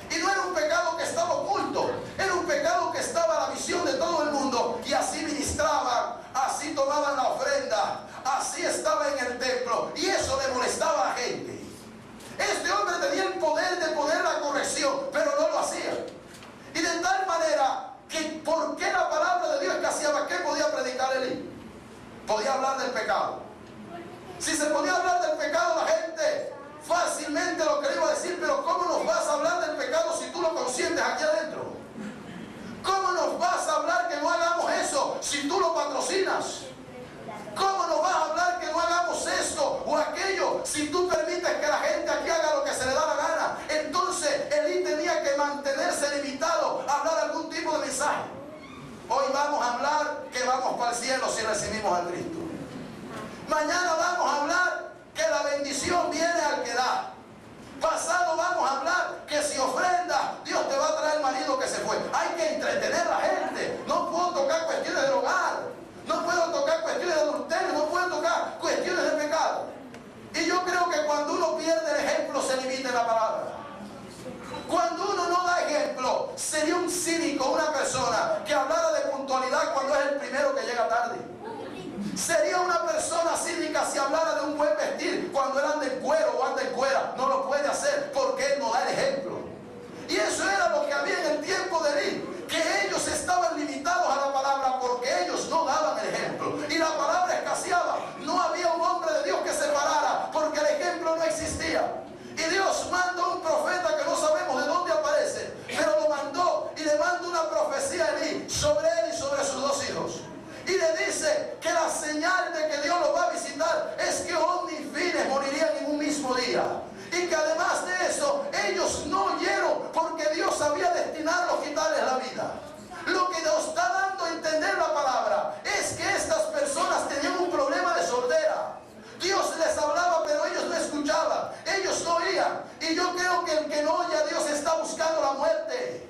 [SPEAKER 1] Y no era un pecado que estaba oculto, era un pecado que estaba a la visión de todo el mundo. Y así ministraban, así tomaban la ofrenda, así estaba en el templo. Y eso le molestaba a la gente. Este hombre tenía el poder de poner la corrección, pero no lo hacía. Y de tal manera que, ¿por qué la palabra de Dios escaseaba? ¿Qué podía predicar Elí? Podía hablar del pecado. Si se podía hablar del pecado, la gente fácilmente lo que le iba a decir: pero ¿cómo nos vas a hablar del pecado si tú lo consientes aquí adentro? ¿Cómo nos vas a hablar que no hagamos eso si tú lo patrocinas? ¿Cómo nos vas a hablar que no hagamos esto o aquello si tú permites que la gente aquí haga lo que se le da la gana? Entonces Elí tenía que mantenerse limitado a hablar algún tipo de mensaje. Hoy vamos a hablar que vamos para el cielo si recibimos a Cristo. Mañana vamos a hablar que la bendición viene al que da. Pasado vamos a hablar que si ofrenda, Dios te va a traer el marido que se fue. Hay que entretener a la gente. No puedo tocar cuestiones del hogar. No puedo tocar cuestiones de adulterio, no puedo tocar cuestiones de pecado. Y yo creo que cuando uno pierde el ejemplo, se limita en la palabra. Cuando uno no da ejemplo, sería un cínico, una persona que hablara de puntualidad cuando es el primero que llega tarde. Sería una persona cínica si hablara de un buen vestir cuando él anda en cuero o anda en cuera. No lo puede hacer porque él no da el ejemplo. Y eso era lo que había en el tiempo de Elí, que ellos estaban limitados a la palabra porque ellos no daban el ejemplo. Y la palabra escaseaba. No había un hombre de Dios que se parara porque el ejemplo no existía. Y Dios mandó un profeta que no sabemos de dónde aparece, pero lo mandó y le mandó una profecía a Elí sobre él y sobre sus dos hijos. Y le dice que la señal de que Dios los va a visitar es que hombres y fines morirían en un mismo día. Y que además de eso, ellos no oyeron porque Dios había destinado a quitar Y yo creo que el que no oye a Dios está buscando la muerte.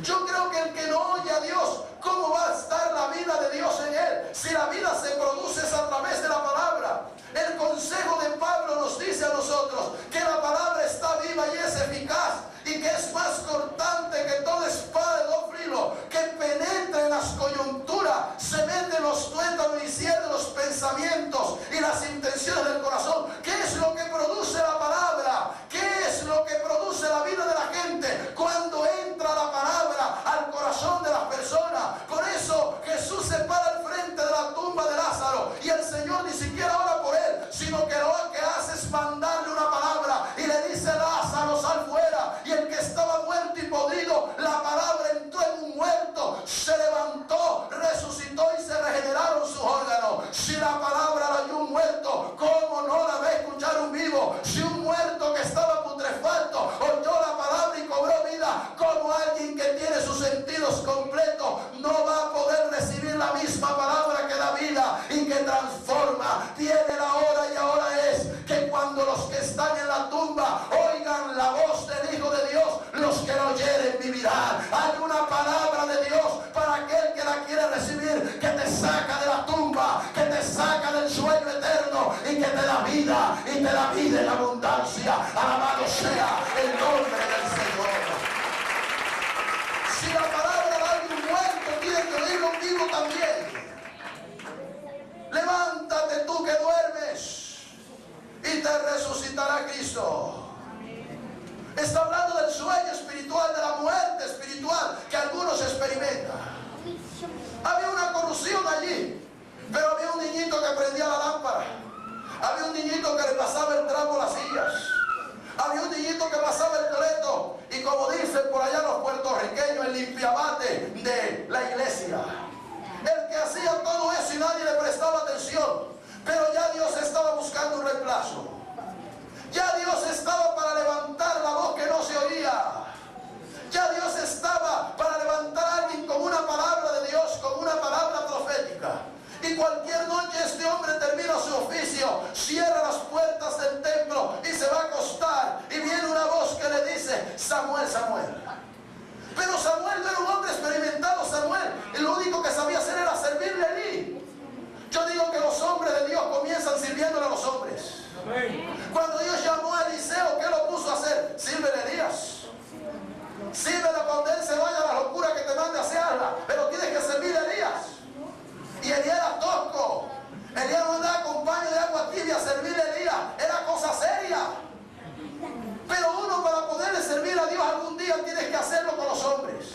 [SPEAKER 1] Yo creo que el que no oye a Dios, ¿cómo va a estar la vida de Dios en él? Si la vida se produce es a través de la palabra. El consejo de Pablo nos dice a nosotros que la palabra está viva y es eficaz, y que es más cortante que toda espada de dos filos, que penetra en las coyunturas, se mete en los tuétanos y cierne los pensamientos y las intenciones del corazón. ¿Qué es lo que produce la palabra? ¿Qué es lo que produce la vida de la gente cuando entra la palabra al corazón de las personas? Por eso Jesús se para al frente de la tumba de Lázaro, y el Señor ni siquiera ora por él, sino que lo que hace es mandarle una palabra y le dice: Lázaro, sal fuera. Y el que estaba muerto y podrido, la palabra entró en un muerto, se levantó, resucitó y se regeneraron sus órganos. Si la palabra la oyó un muerto, ¿cómo no la va a escuchar un vivo? Si un muerto que estaba putrefacto oyó la palabra y cobró vida, ¿cómo alguien que tiene sus sentidos completos no va a poder recibir la misma palabra que da vida y que transforma? Tiene la hora, y ahora es que cuando los que están en la tumba oigan la voz del Hijo de Dios, los que lo oyeren vivirán. Hay una palabra de Dios para aquel que la quiere recibir, que te saca de la tumba, que te saca del sueño eterno y que te da vida, y te da vida en abundancia. Alabado sea el nombre del Señor. Si la palabra da un muerto, tiene que oírlo un vivo también. Levántate tú que duermes, y te resucitará Cristo. Está hablando del sueño espiritual, de la muerte espiritual que algunos experimentan. Había una corrupción allí, pero había un niñito que prendía la lámpara. Había un niñito que le pasaba el trapo a las sillas. Había un niñito que pasaba el cleto, y como dicen por allá los puertorriqueños, el limpiabate de la iglesia. El que hacía todo eso y nadie le prestaba atención. Pero ya Dios estaba buscando un reemplazo. Ya Dios estaba para levantar la voz que no se oía. Ya Dios estaba para levantar a alguien con una palabra de Dios, con una palabra profética. Y cualquier noche este hombre termina su oficio, cierra las puertas del templo y se va a acostar. Y viene una voz que le dice: Samuel, Samuel. Pero Samuel no era un hombre experimentado. Samuel, y lo único que sabía hacer era servirle a Elí. Yo digo que los hombres de Dios comienzan sirviéndole a los hombres. Cuando Dios llamó a Eliseo, ¿qué lo puso a hacer? Sírvele a Elías. Sírvele para donde él se vaya, la locura que te mande a hacerla. Pero tienes que servirle a Elías. Y Elías era tosco. Elías no andaba con paño de agua tibia a servirle a Elías. Era cosa seria. Pero uno, para poderle servir a Dios algún día, tienes que hacerlo con los hombres.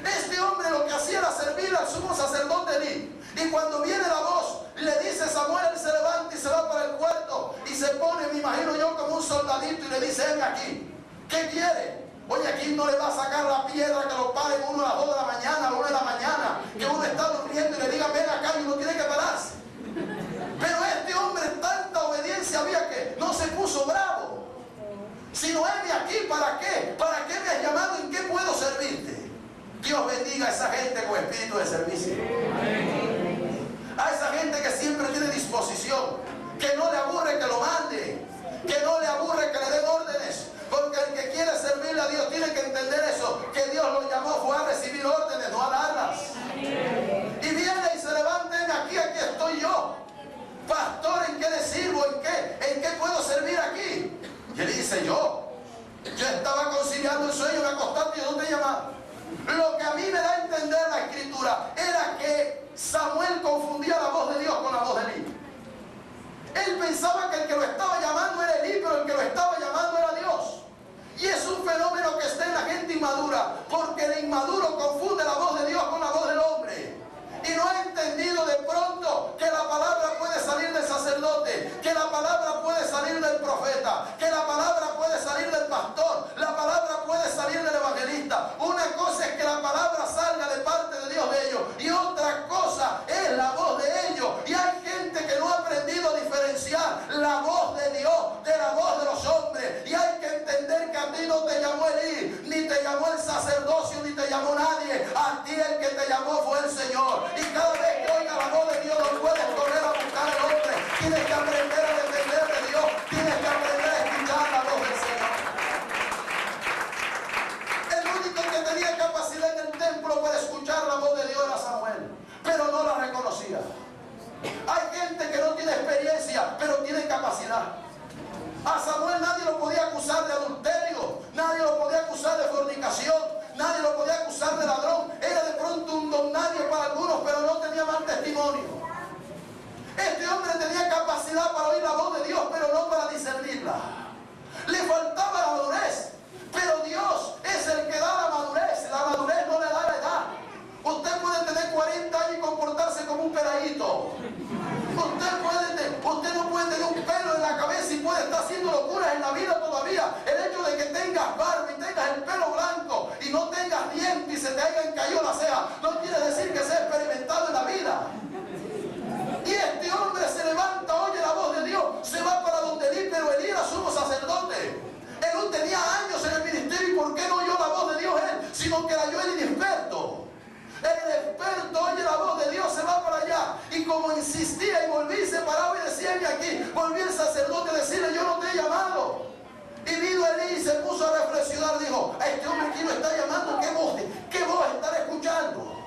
[SPEAKER 1] Este hombre lo que hacía era servir al sumo sacerdote Elí. Y cuando viene la voz, le dice Samuel, él se levanta y se va para el cuarto y se pone, me imagino yo, como un soldadito, y le dice: ven aquí. ¿Qué quiere? Oye, aquí no le va a sacar la piedra que lo paren uno a las 2 de la mañana, a las 1 de la mañana, que uno está durmiendo y le diga: ven acá, y uno tiene que pararse. Pero este hombre, tanta obediencia había que no se puso bravo, sino: heme aquí. ¿Para qué? ¿Para qué me has llamado? ¿En qué puedo servirte? Dios bendiga a esa gente con espíritu de servicio. A esa gente que siempre tiene disposición, que no le aburre que lo mande, que no le aburre que le den órdenes, porque el que quiere servirle a Dios tiene que entender eso, que Dios lo llamó fue a recibir órdenes, no a darlas. Y viene y se levanta: aquí estoy yo. Pastor, ¿en qué le sirvo? ¿En qué puedo servir aquí? Y él dice: yo estaba conciliando el sueño, me acosté y yo no te llamaba. Lo que a mí me da a entender la escritura era que Samuel confundía la voz de Dios con la voz de Elí. Él pensaba que el que lo estaba llamando era Elí, pero el que lo estaba llamando era Dios. Y es un fenómeno que está en la gente inmadura, porque el inmaduro confunde la voz de Dios con la voz del hombre. Y no ha entendido de pronto que la palabra puede salir del sacerdote, que la palabra puede salir del profeta, que la palabra puede salir del pastor, la palabra puede salir del evangelista. Una cosa es que la palabra salga de parte de Dios de ellos, y otra cosa es la voz de ellos. Y hay gente que no ha aprendido a diferenciar la voz de Dios de la voz de los hombres. Y hay que entender que a ti no te llamó Elí, ni te llamó el sacerdocio, ni te llamó nadie. A ti el que te llamó fue el Señor. Y cada vez que oiga la voz de Dios, no puedes correr a buscar al hombre. Tienes que aprender a depender de Dios. Tienes que aprender a escuchar la voz del Señor. Samuel nadie lo podía acusar de adulterio, nadie lo podía acusar de fornicación, nadie lo podía acusar de ladrón. Era de pronto un don nadie para algunos, pero no tenía mal testimonio. Este hombre tenía capacidad para oír la voz de Dios, pero no para discernirla. Le faltaba la madurez, pero Dios es el que da la madurez. La madurez no le da la edad. Usted puede tener 40 años y comportarse como un peladito. Usted no puede tener un pelo en la cabeza y puede estar haciendo locuras en la vida todavía. El hecho de que tengas barba y tengas el pelo blanco y no tengas dientes y se te hayan caído las cejas, no quiere decir que sea experimentado en la vida. Y este hombre se levanta, oye la voz de Dios, se va para donde Elí, pero Elí era sumo sacerdote. Él tenía años en el ministerio, y ¿por qué no oyó la voz de Dios él? Sino que la oyó el inexperto. El experto oye la voz de Dios, se va para allá, y como insistía y volví, se paraba y decía: "Ven aquí", volvió el sacerdote a decirle: "Yo no te he llamado". Y vino Elí y se puso a reflexionar, dijo: "A este hombre aquí lo está llamando, ¿qué voz estará escuchando?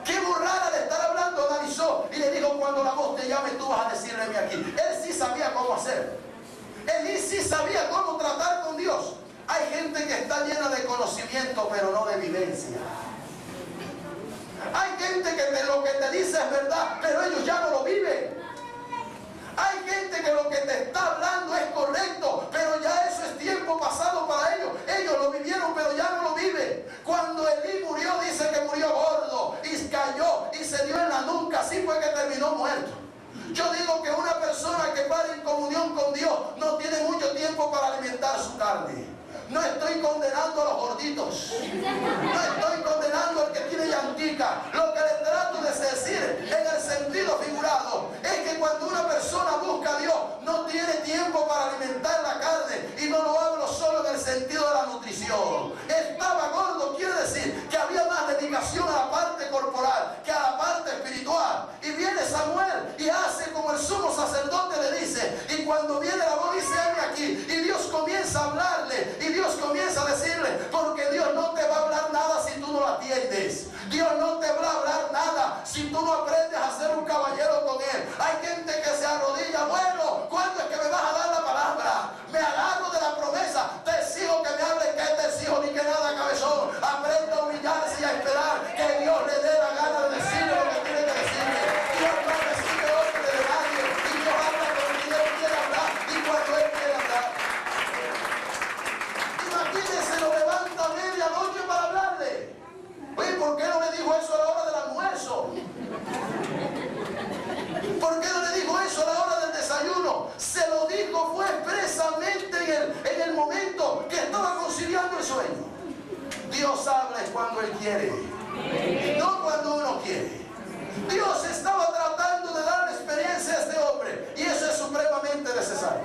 [SPEAKER 1] ¿Qué burrada le estará hablando?". Analizó y le dijo: "Cuando la voz te llame, tú vas a decirle aquí". Él sí sabía cómo hacer. Él sí sabía cómo tratar con Dios. Hay gente que está llena de conocimiento, pero no de vivencia. Hay gente que lo que te dice es verdad, pero ellos ya no lo viven. Hay gente que lo que te está hablando es correcto, pero ya eso es tiempo pasado para ellos. Ellos lo vivieron, pero ya no lo viven. Cuando Elí murió, dice que murió gordo y cayó y se dio en la nuca. Así fue que terminó muerto. Yo digo que una persona que para en comunión con Dios no tiene mucho tiempo para alimentar su carne. No estoy condenando a los gorditos, no estoy condenando al que tiene llantica. Lo que le trato de decir en el sentido figurado es que cuando una persona busca a Dios, no tiene tiempo para alimentar la carne. Y no lo hablo solo en el sentido de la nutrición. Estaba gordo, quiere decir que había más dedicación a la parte corporal que a la parte espiritual. Y viene Samuel y hace como el sumo sacerdote le dice, y cuando viene la voz dice: "Heme aquí", y Dios comienza a hablarle, y Dios comienza a decirle, porque Dios no te va a hablar nada si tú no lo atiendes. Dios no te va a hablar nada si tú no aprendes a ser un caballero con Él. Hay gente que se arrodilla: "Bueno, ¿cuándo es que me vas a dar la palabra? Me agarro de la promesa, te exijo que me hables, que te exijo ni que nada, cabezón". Aprenda a humillarse y a esperar que Dios le dé la gana de decirle lo que tiene que decirle. Dios no recibe orden de nadie, y Dios habla cuando Él quiere hablar y cuando Él quiere hablar. Imagínense, lo levanta a medianoche para hablarle. Oye, ¿por qué no le dijo eso a la hora del almuerzo? ¿Por qué no le dijo eso a la hora del desayuno? Se lo dijo, fue expresamente en el momento que estaba conciliando el sueño. Dios habla cuando Él quiere, no cuando uno quiere. Dios estaba tratando de dar experiencia a este hombre, y eso es supremamente necesario.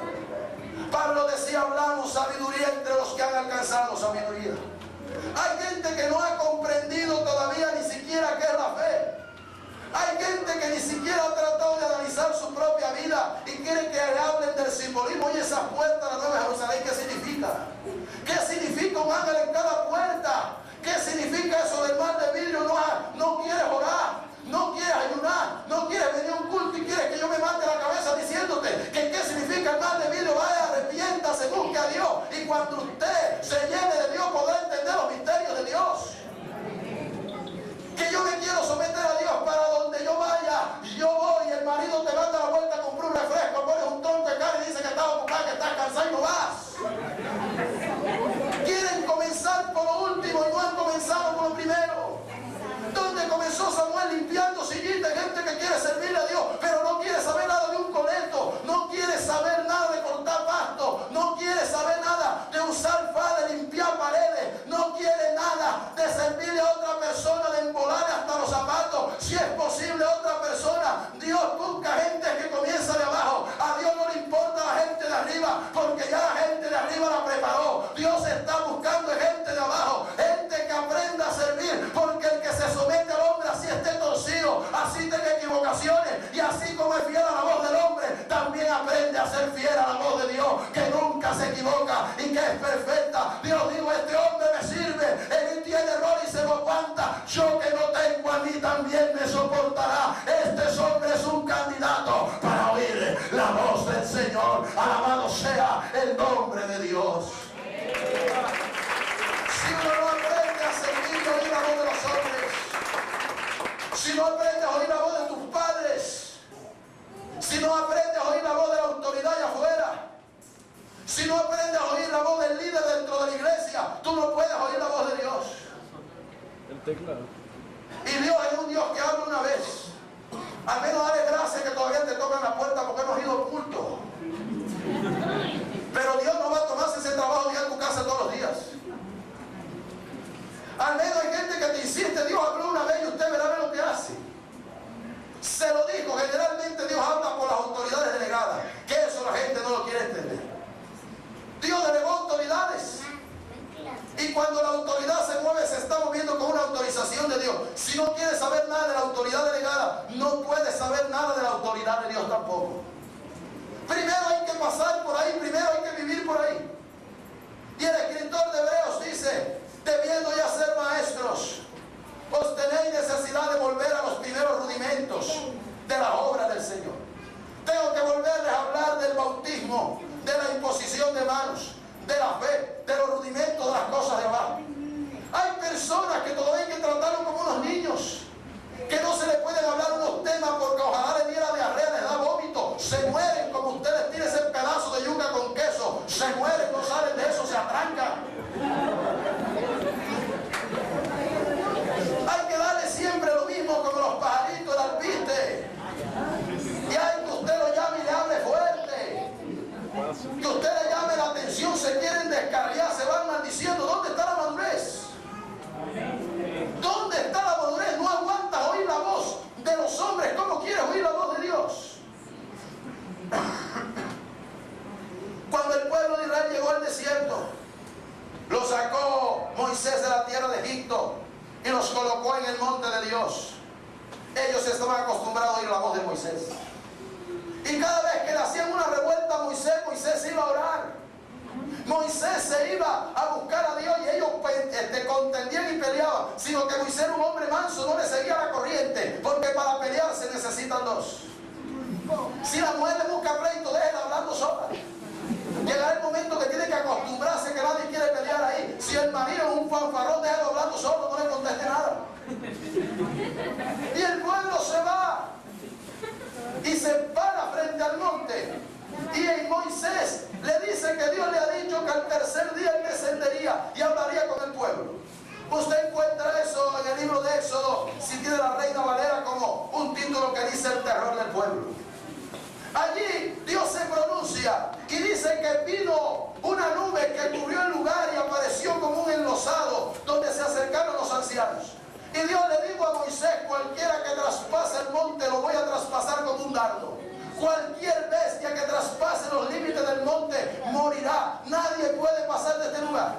[SPEAKER 1] Pablo decía: "Hablamos sabiduría entre los que han alcanzado sabiduría". Hay gente que no ha comprendido todavía ni siquiera qué es la fe. Hay gente que ni siquiera ha tratado de analizar su propia vida y quiere que le hablen del simbolismo. Y esa puerta de la Nueva Jerusalén, ¿qué significa? ¿Qué significa un ángel en cada puerta? ¿Qué significa eso del mar de vidrio? No quieres orar, no quieres ayunar, no quieres venir a un culto y quieres que yo me mate la cabeza diciéndote que qué significa el mar de vidrio. Vaya, arrepiéntase, busque a Dios, y cuando usted se llene de Dios podrá entender los misterios de Dios. Que yo me quiero someter a Dios para donde yo vaya, yo voy, y el marido te manda la vuelta a comprar un refresco, pones un tronco de carne y dice que estás ocupado, que estás cansado y no vas. Quieren comenzar por lo último y no han comenzado por lo primero. ¿Dónde comenzó Samuel? Limpiando sillitas, gente que quiere servirle a Dios, pero no quiere saber nada de un coleto, no quiere saber nada de cortar pasto, no quiere saber nada de usar fa, de limpiar paredes, no quiere nada de servirle a otra persona, de embolarle hasta los zapatos, si es posible a otra persona. Dios busca gente que comienza de abajo. A Dios no le importa la gente de arriba, porque ya la gente de arriba la preparó. Dios está buscando gente de abajo, gente que aprenda a servir, porque el que se somete al hombre, así esté torcido, así tenga equivocaciones, y así como es fiel a la voz del hombre, también aprende a ser fiel a la voz de Dios, que nunca se equivoca y que es perfecta. Dios dijo: "Este hombre me sirve, él tiene error y se lo aguanta, yo que no tengo a mí también me soportará". Este hombre es un candidato para oír la voz del Señor. Alabado sea el nombre de Dios. Si uno no aprende a servir y oír la voz de los hombres, si no aprendes a oír la voz de tus padres, si no aprendes a oír la voz de la autoridad allá afuera, si no aprendes a oír la voz del líder dentro de la iglesia, tú no puedes oír la voz de Dios.
[SPEAKER 2] El teclado.
[SPEAKER 1] Y Dios es un Dios que habla una vez. Al menos dale gracias que todavía te tocan la puerta porque hemos ido al culto. Pero Dios no va a tomarse ese trabajo de ir a tu casa todos los días. Al menos hay gente que te insiste, Dios habló una vez y usted verá lo que hace. Se lo dijo, generalmente Dios habla por las autoridades delegadas, que eso la gente no lo quiere entender. Dios delegó autoridades. Y cuando la autoridad se mueve, se está moviendo con una autorización de Dios. Si no quieres saber nada de la autoridad delegada, no puedes saber nada de la autoridad de Dios tampoco. Primero hay que pasar por ahí, primero hay que vivir por ahí. Y el escritor de Hebreos dice, debiendo ya ser maestros, os tenéis necesidad de volver a los primeros rudimentos de la obra del Señor. Tengo que volverles a hablar del bautismo, de la imposición de manos, de la fe, de los rudimentos de las cosas de abajo. Hay personas que todavía hay que tratarlos como unos niños, que no se les pueden hablar unos temas porque ojalá les diera diarrea, les da vómito, se mueren como ustedes tienen ese pedazo de yuca con queso, se mueren, no salen de eso, se atrancan. Hay que darle siempre lo mismo como los pajaritos, el alpiste. Y hay que usted lo llame y le hable fuerte. Que usted le llame la atención, se quieren descarriar, se van maldiciendo. ¿Dónde está la madurez? ¿Dónde está la madurez? No aguantas oír la voz de los hombres. ¿Cómo quieres oír la voz de Dios? Cuando el pueblo de Israel llegó al desierto, lo sacó Moisés de la tierra de Egipto y los colocó en el monte de Dios. Ellos estaban acostumbrados a oír la voz de Moisés. Y cada vez que le hacían una revuelta a Moisés, Moisés iba a orar. Moisés se iba a buscar a Dios y ellos contendían y peleaban. Sino que Moisés era un hombre manso, no le seguía la corriente, porque para pelear se necesitan dos. Si la mujer le busca pleito, déjela hablando sola. Llegará el momento que tiene que acostumbrarse que nadie quiere pelear ahí. Si el marido es un fanfarrón, déjalo hablando solo, no le conteste nada. Y el pueblo se va y se para frente al monte. Y Moisés le dice que Dios le ha dicho que al tercer día él descendería y hablaría con el pueblo. Usted encuentra eso en el libro de Éxodo, si tiene la Reina Valera, como un título que dice el terror del pueblo. Allí Dios se pronuncia y dice que vino una nube que cubrió el lugar y apareció como un enlosado donde se acercaron los ancianos. Y Dios le dijo a Moisés, cualquiera que traspase el monte lo voy a traspasar como un dardo. Cualquier bestia que traspase los límites del monte morirá. Nadie puede pasar de este lugar.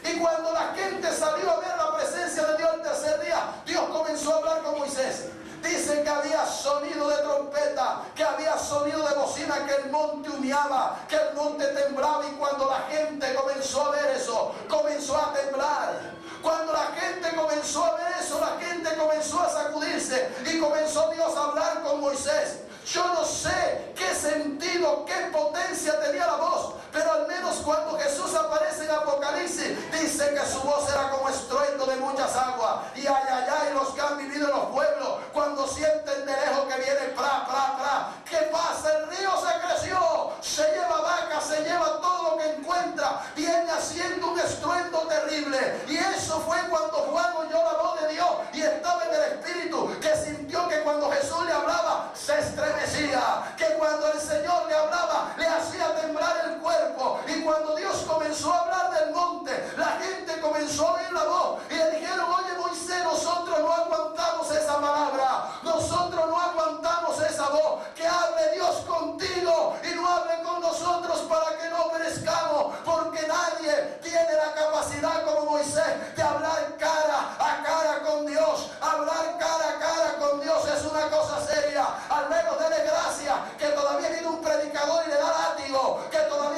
[SPEAKER 1] Y cuando la gente salió a ver la presencia de Dios el tercer día, Dios comenzó a hablar con Moisés. Dice que había sonido de trompeta, que había sonido de bocina, que el monte humeaba, que el monte temblaba. Y cuando la gente comenzó a ver eso, comenzó a temblar. Cuando la gente comenzó a ver eso, la gente comenzó a sacudirse y comenzó Dios a hablar con Moisés. Yo no sé qué sentido, qué potencia tenía la voz, pero al menos cuando Jesús aparece en Apocalipsis, dice que su voz era como estruendo de muchas aguas. Y ay, ay, ay, los que han vivido en los pueblos, cuando sienten de lejos que viene pra, pra, pra, ¿qué pasa? El río se creció, se lleva vacas, se lleva todo lo que encuentra, viene haciendo un estruendo terrible. Y eso fue cuando Juan oyó la voz de Dios y estaba en el Espíritu, que sintió que cuando Jesús le hablaba, se estremecía, que cuando el Señor le hablaba, le hacía temblar el cuerpo. Y cuando Dios comenzó a hablar del monte, la gente comenzó a oír la voz y le dijeron, oye Moisés, nosotros no aguantamos esa palabra, nosotros no aguantamos esa voz, que hable Dios contigo y no hable con nosotros para que no perezcamos, porque nadie tiene la capacidad como Moisés de hablar cara a cara con Dios. Hablar cara a cara con Dios es una cosa seria. Al menos dele gracia que todavía viene un predicador y le da látigo, que todavía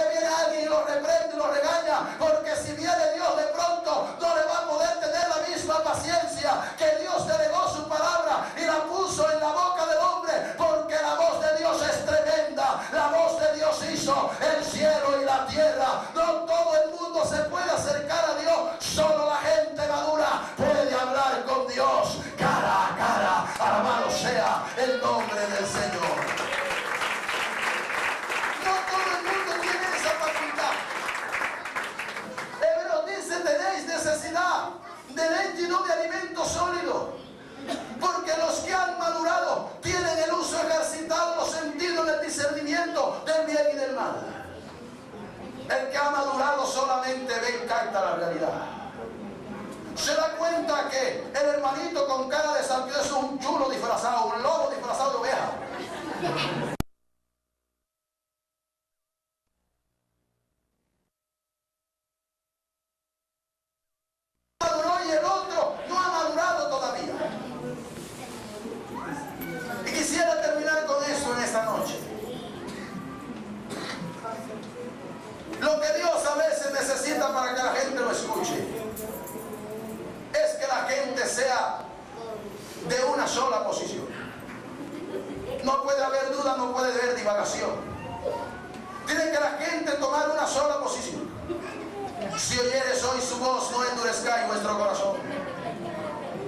[SPEAKER 1] tierra. No todo el mundo se puede acercar a Dios. Solo la gente madura puede hablar con Dios cara a cara. Alabado sea el nombre del Señor. No todo el mundo tiene esa facultad. Hebreos dice: tenéis necesidad de leche y no de alimento sólido, porque los que han madurado tienen el uso ejercitado, los sentidos del discernimiento del bien y del mal. El que ha madurado solamente ve y capta la realidad. Se da cuenta que el hermanito con cara de santidad es un chulo disfrazado, un lobo disfrazado de oveja. Maduró y el otro no ha madurado todavía. Y quisiera terminar con eso en esta noche. Lo que Dios a veces necesita para que la gente lo escuche es que la gente sea de una sola posición. No puede haber duda, no puede haber divagación. Tiene que la gente tomar una sola posición. Si oyeres hoy su voz, no endurezcáis vuestro corazón.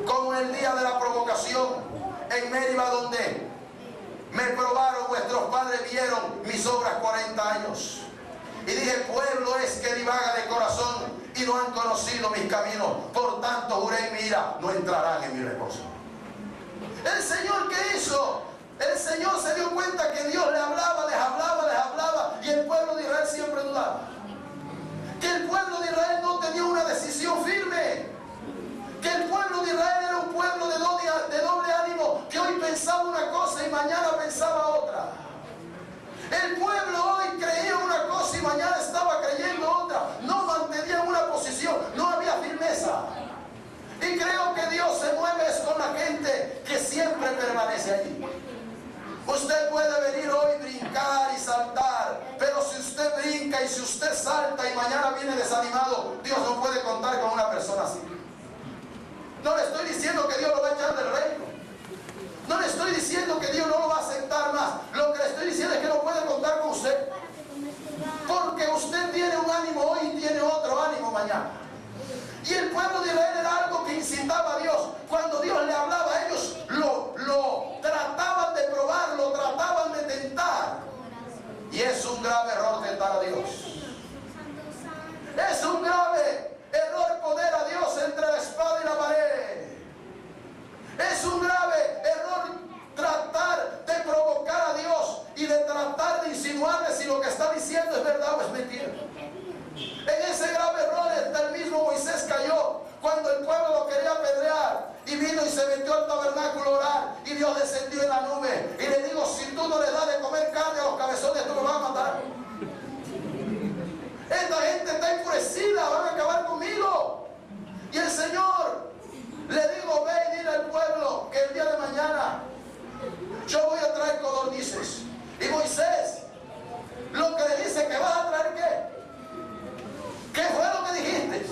[SPEAKER 1] Como en el día de la provocación en Meriba, donde me probaron, vuestros padres vieron mis obras 40 años. Y dije: pueblo es que divaga de corazón y no han conocido mis caminos. Por tanto juré en mi ira: no entrarán en mi reposo. El Señor, ¿qué hizo? El Señor se dio cuenta que Dios le hablaba, les hablaba, les hablaba, y el pueblo de Israel siempre dudaba. Que el pueblo de Israel no tenía una decisión firme. Que el pueblo de Israel era un pueblo de doble ánimo, que hoy pensaba una cosa y mañana pensaba otra. El pueblo hoy creía una cosa y mañana estaba creyendo otra. No mantenían una posición, no había firmeza. Y creo que Dios se mueve es con la gente que siempre permanece allí. Usted puede venir hoy, brincar y saltar, pero si usted brinca y si usted salta y mañana viene desanimado, Dios no puede contar con una persona así. No le estoy diciendo que Dios lo va a echar del reino. No le estoy diciendo que Dios no lo va a aceptar más. Lo que le estoy diciendo es que no puede contar con usted. Porque usted tiene un ánimo hoy y tiene otro ánimo mañana. Y el pueblo de Israel era algo que incitaba a Dios. Cuando Dios le hablaba, ellos lo trataban de probar, lo trataban de tentar. Y es un grave error tentar a Dios. Es un grave error poner a Dios entre la espada y la pared. Es un grave error tratar de provocar a Dios y de tratar de insinuarle si lo que está diciendo es verdad o es mentira. En ese grave error el mismo Moisés cayó cuando el pueblo lo quería apedrear y vino y se metió al tabernáculo a orar y Dios descendió en la nube y le digo: si tú no le das de comer carne a los cabezones, tú me vas a matar. Esta gente está enfurecida, van a acabar conmigo. Y el Señor le digo: ve y dile al pueblo que el día de mañana yo voy a traer codornices. Y Moisés lo que le dice: que vas a traer ¿qué? ¿Qué fue lo que dijiste?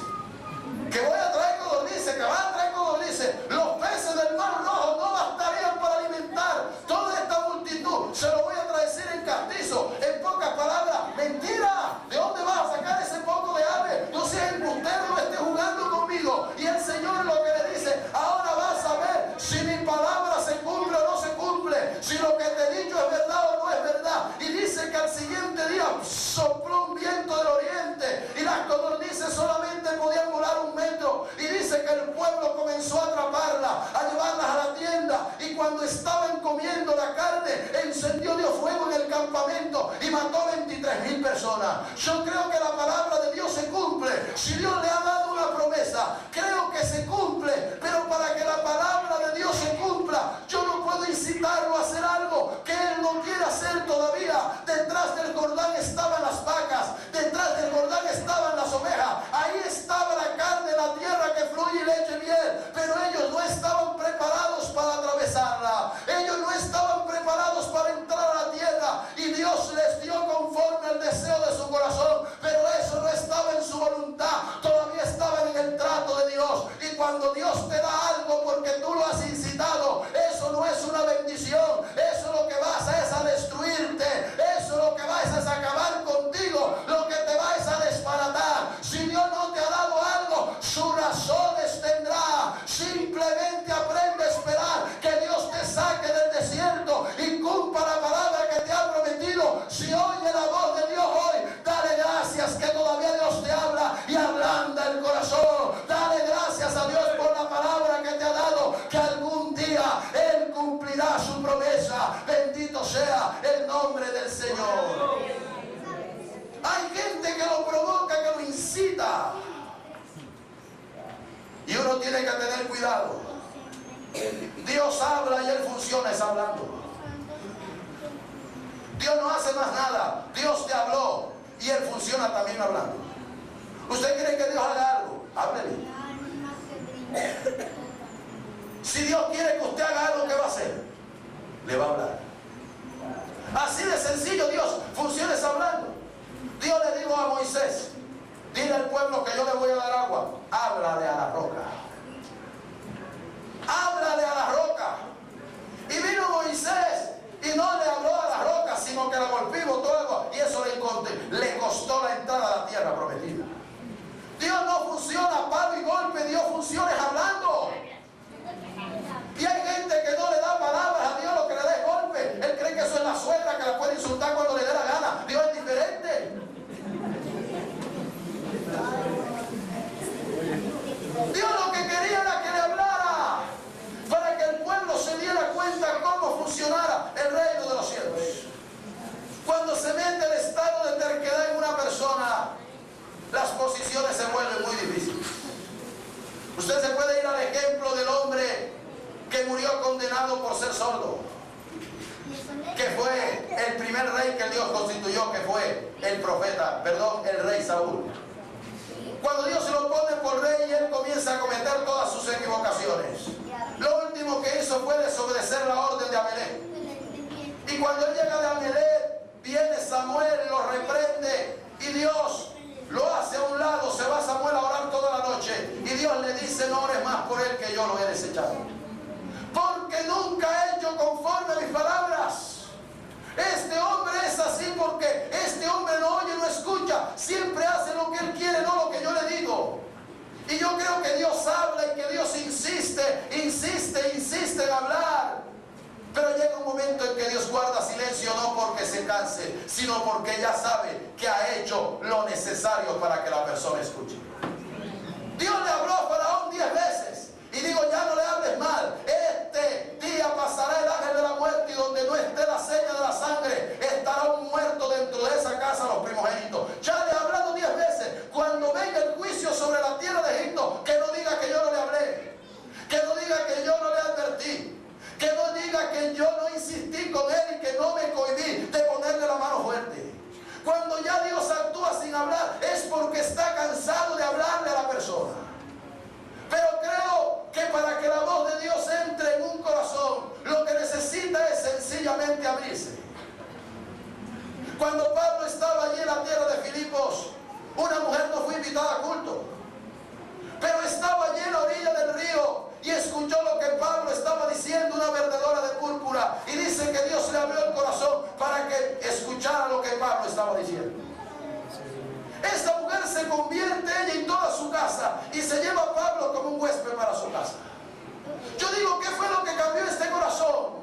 [SPEAKER 1] Que voy a traer codornices, que vas a traer codornices. Los peces del mar rojo no bastarían para alimentar toda esta multitud. Se lo voy a traer en castizo. En pocas palabras, mentira. ¿De dónde vas a sacar ese poco de ave? Tú seas embustero, no estés jugando conmigo. Y el Señor lo que le dice: ahora vas a ver si mi palabra se cumple o no se cumple. Si lo que te he dicho es verdad o no es verdad. Y dice que al siguiente día sopló un viento del oriente y las codornices solamente podían volar 1 metro. Y dice que el pueblo comenzó a atraparla, a llevarlas a la tienda. Y cuando estaban comiendo la carne, encendió Dios fuego en el campamento y mató a 23,000 personas. Yo creo que la palabra de Dios se cumple. Si Dios le ha dado una promesa, creo que se cumple. Pero para que la palabra de Dios se cumpla, yo no puedo incitarlo a hacer algo que él no quiere hacer todavía. Detrás del Jordán estaban las vacas, detrás del Jordán estaban las ovejas, ahí estaba la carne, la tierra que fluye leche y miel, pero ellos no estaban preparados para atravesarla. Ellos no estaban preparados para entrar a la tierra, y Dios les dio conforme al deseo de su corazón, pero eso no estaba en su voluntad, todavía estaban en el trato de Dios. Y cuando Dios te da algo porque tú lo has incitado, eso no es una bendición, eso lo que vas es a destruirte, eso lo que vas es a acabar contigo. Lo que gracias que todavía Dios te habla y ablanda el corazón. Dale gracias a Dios por la palabra que te ha dado, que algún día Él cumplirá su promesa. Bendito sea el nombre del Señor. Hay gente que lo provoca, que lo incita. Y uno tiene que tener cuidado. Dios habla y Él funciona es hablando. Dios no hace más nada. Dios te habló y Él funciona también hablando. ¿Usted cree que Dios haga algo? Háblele. Si Dios quiere que usted haga algo, ¿qué va a hacer? Le va a hablar. Así de sencillo Dios funciona es hablando. Dios le dijo a Moisés: dile al pueblo que yo le voy a dar agua. Háblale a la roca. Háblale a la roca. Y vino Moisés y no le habló a la roca, sino que la golpeó y botó agua. Y eso le costó la entrada a la tierra prometida. Dios no funciona a palo y golpe. Dios funciona es hablando. Y hay gente que no le da palabras a Dios, lo que le da es golpe. Él cree que eso es la suegra que la puede insultar cuando le dé la gana. Dios es diferente. Dios lo que quería era que le hablara, para que el pueblo se diera cuenta cómo funcionara el reino de los cielos. Cuando se mete el estado de terquedad en una persona, las posiciones se vuelven muy difíciles. Usted se puede ir al ejemplo del hombre que murió condenado por ser sordo, que fue el primer rey que Dios constituyó, que fue el rey Saúl. Cuando Dios se lo pone por rey, él comienza a cometer todas sus equivocaciones. Lo último que hizo fue desobedecer la orden de Amelec. Y cuando él llega de Amelec, viene Samuel, lo reprende y Dios lo hace a un lado. Se va Samuel a orar toda la noche y Dios le dice: no ores más por él, que yo lo he desechado, porque nunca ha hecho conforme a mis palabras. Este hombre es así porque este hombre no oye, no escucha, siempre hace lo que él quiere, no lo que yo le digo. Y yo creo que Dios habla y que Dios insiste en hablar. Pero llega un momento en que Dios guarda silencio, no porque se canse, sino porque ya sabe que ha hecho lo necesario para que la persona escuche. Dios le habló a Faraón 10 veces y digo: ya no le hables mal. Este día pasará el ángel de la muerte, y donde no esté la seña de la sangre, estará un muerto dentro de esa casa, los primogénitos. Ya le he hablado 10 veces. Cuando venga el juicio sobre la tierra de Egipto, que no diga que yo no le hablé, que no diga que yo no le advertí, que no diga que yo no insistí con él y que no me cohibí de ponerle la mano fuerte. Cuando ya Dios actúa sin hablar, es porque está cansado de hablarle a la persona. Pero creo que para que la voz de Dios entre en un corazón, lo que necesita es sencillamente abrirse. Cuando Pablo estaba allí en la tierra de Filipos, una mujer no fue invitada a culto, pero estaba allí en la orilla del río y escuchó lo que Pablo estaba diciendo, una vertedora de púrpura, y dice que Dios le abrió el corazón para que escuchara lo que Pablo estaba diciendo. Esta mujer se convierte, ella y toda su casa, y se lleva a Pablo como un huésped para su casa. Yo digo: ¿qué fue lo que cambió este corazón?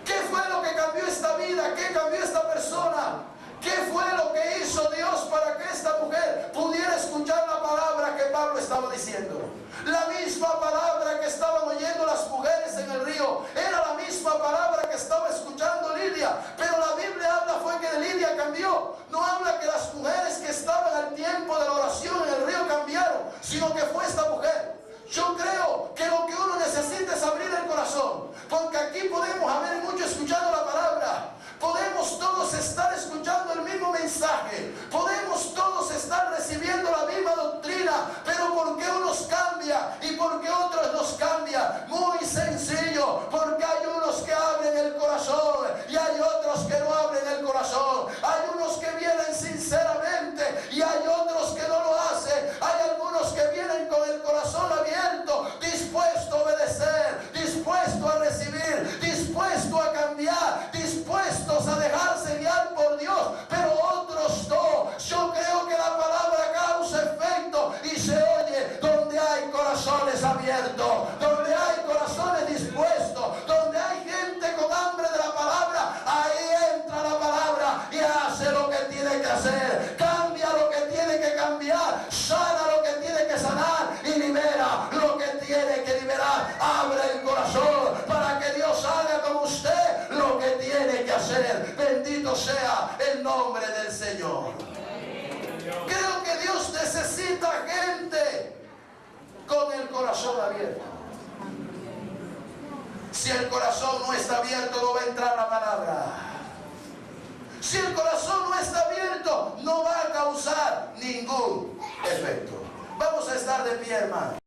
[SPEAKER 1] ¿Qué fue lo que cambió esta vida? ¿Qué cambió esta persona? ¿Qué fue lo que hizo Dios para que esta mujer pudiera escuchar la palabra que Pablo estaba diciendo? La misma palabra que estaban oyendo las mujeres en el río era la misma palabra que estaba escuchando Lidia. Pero la Biblia habla fue que Lidia cambió. No habla que las mujeres que estaban al tiempo de la oración en el río cambiaron, sino que fue esta mujer. Yo creo que lo que uno necesita es abrir el corazón, porque aquí podemos haber mucho escuchando la palabra, podemos todos estar escuchando el mismo mensaje, podemos todos estar recibiendo la misma doctrina, pero ¿por qué unos cambia y por qué otros nos cambia? Muy sencillo: porque hay unos que abren el corazón y hay otros que no abren el corazón. Hay unos que vienen sinceramente y hay otros que no lo hacen. Hay algunos que vienen con el corazón abierto, dispuesto a obedecer, dispuesto a recibir, dispuesto a cambiar, dispuestos a dejarse guiar por Dios, pero otros no. Yo creo que la palabra causa efecto y se oye donde hay corazones abiertos, donde hay corazones dispuestos, donde hay gente con hambre de la palabra. Ahí entra la palabra y hace lo que tiene que hacer, cambia sea el nombre del Señor. Creo que Dios necesita gente con el corazón abierto. Si el corazón no está abierto, no va a entrar la palabra. Si el corazón no está abierto, no va a causar ningún efecto. Vamos a estar de pie, hermano.